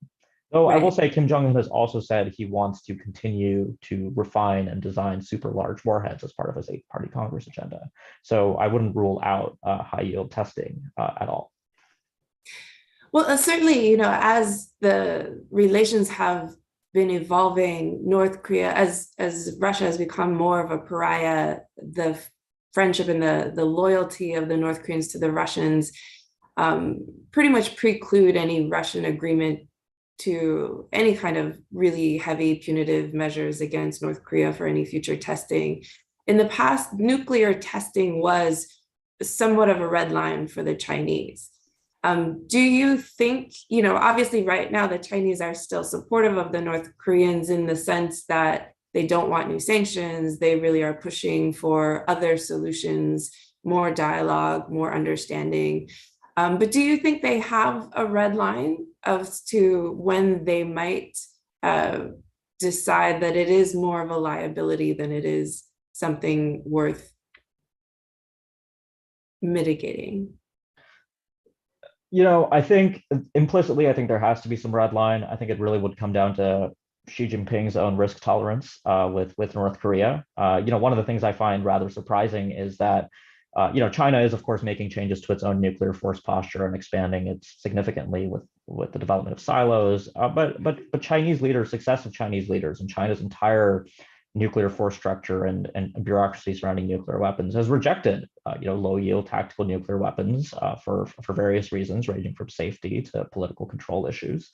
Though I will say Kim Jong-un has also said he wants to continue to refine and design super large warheads as part of his 8th Party Congress agenda. So I wouldn't rule out high yield testing at all. Well, certainly, as the relations have been evolving, North Korea, as Russia has become more of a pariah, the friendship and the loyalty of the North Koreans to the Russians pretty much preclude any Russian agreement to any kind of really heavy punitive measures against North Korea for any future testing. In the past, nuclear testing was somewhat of a red line for the Chinese. Do you think, obviously right now the Chinese are still supportive of the North Koreans in the sense that they don't want new sanctions, they really are pushing for other solutions, more dialogue, more understanding. But do you think they have a red line as to when they might decide that it is more of a liability than it is something worth mitigating? I think implicitly, I think there has to be some red line. I think it really would come down to Xi Jinping's own risk tolerance with North Korea. One of the things I find rather surprising is that China is, of course, making changes to its own nuclear force posture and expanding it significantly with the development of silos. But successive Chinese leaders and China's entire nuclear force structure and bureaucracy surrounding nuclear weapons has rejected low yield tactical nuclear weapons for various reasons, ranging from safety to political control issues.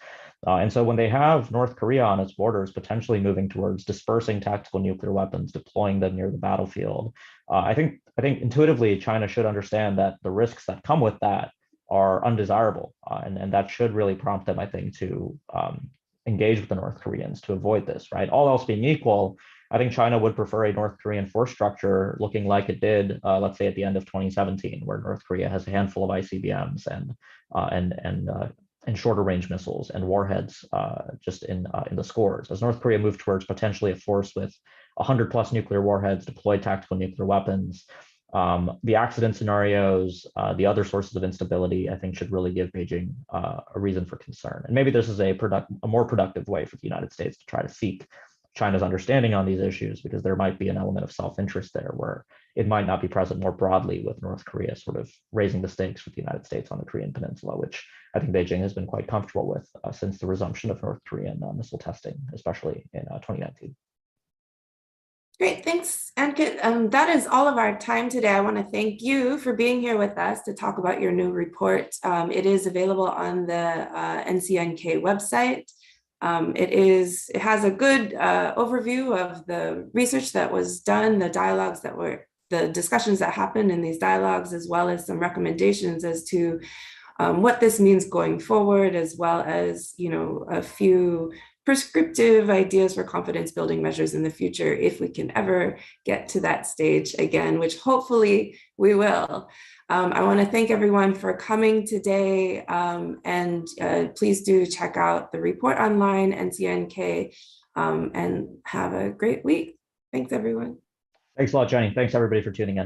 And so when they have North Korea on its borders potentially moving towards dispersing tactical nuclear weapons, deploying them near the battlefield, I think intuitively China should understand that the risks that come with that are undesirable, and that should really prompt them, I think, to engage with the North Koreans to avoid this, right? All else being equal, I think China would prefer a North Korean force structure looking like it did, let's say, at the end of 2017, where North Korea has a handful of ICBMs and shorter range missiles and warheads just in the scores. As North Korea moved towards potentially a force with 100+ nuclear warheads, deployed tactical nuclear weapons, the accident scenarios, the other sources of instability, I think should really give Beijing a reason for concern. And maybe this is a more productive way for the United States to try to seek China's understanding on these issues, because there might be an element of self-interest there where it might not be present more broadly with North Korea sort of raising the stakes with the United States on the Korean Peninsula, which I think Beijing has been quite comfortable with since the resumption of North Korean missile testing, especially in 2019. Great, thanks, Ankit. That is all of our time today. I want to thank you for being here with us to talk about your new report. It is available on the NCNK website. It has a good overview of the research that was done, the discussions that happened in these dialogues, as well as some recommendations as to what this means going forward, as well as, a few prescriptive ideas for confidence building measures in the future, if we can ever get to that stage again, which hopefully we will. I want to thank everyone for coming today, and please do check out the report online, NCNK, and have a great week. Thanks, everyone. Thanks a lot, Jenny. Thanks, everybody, for tuning in.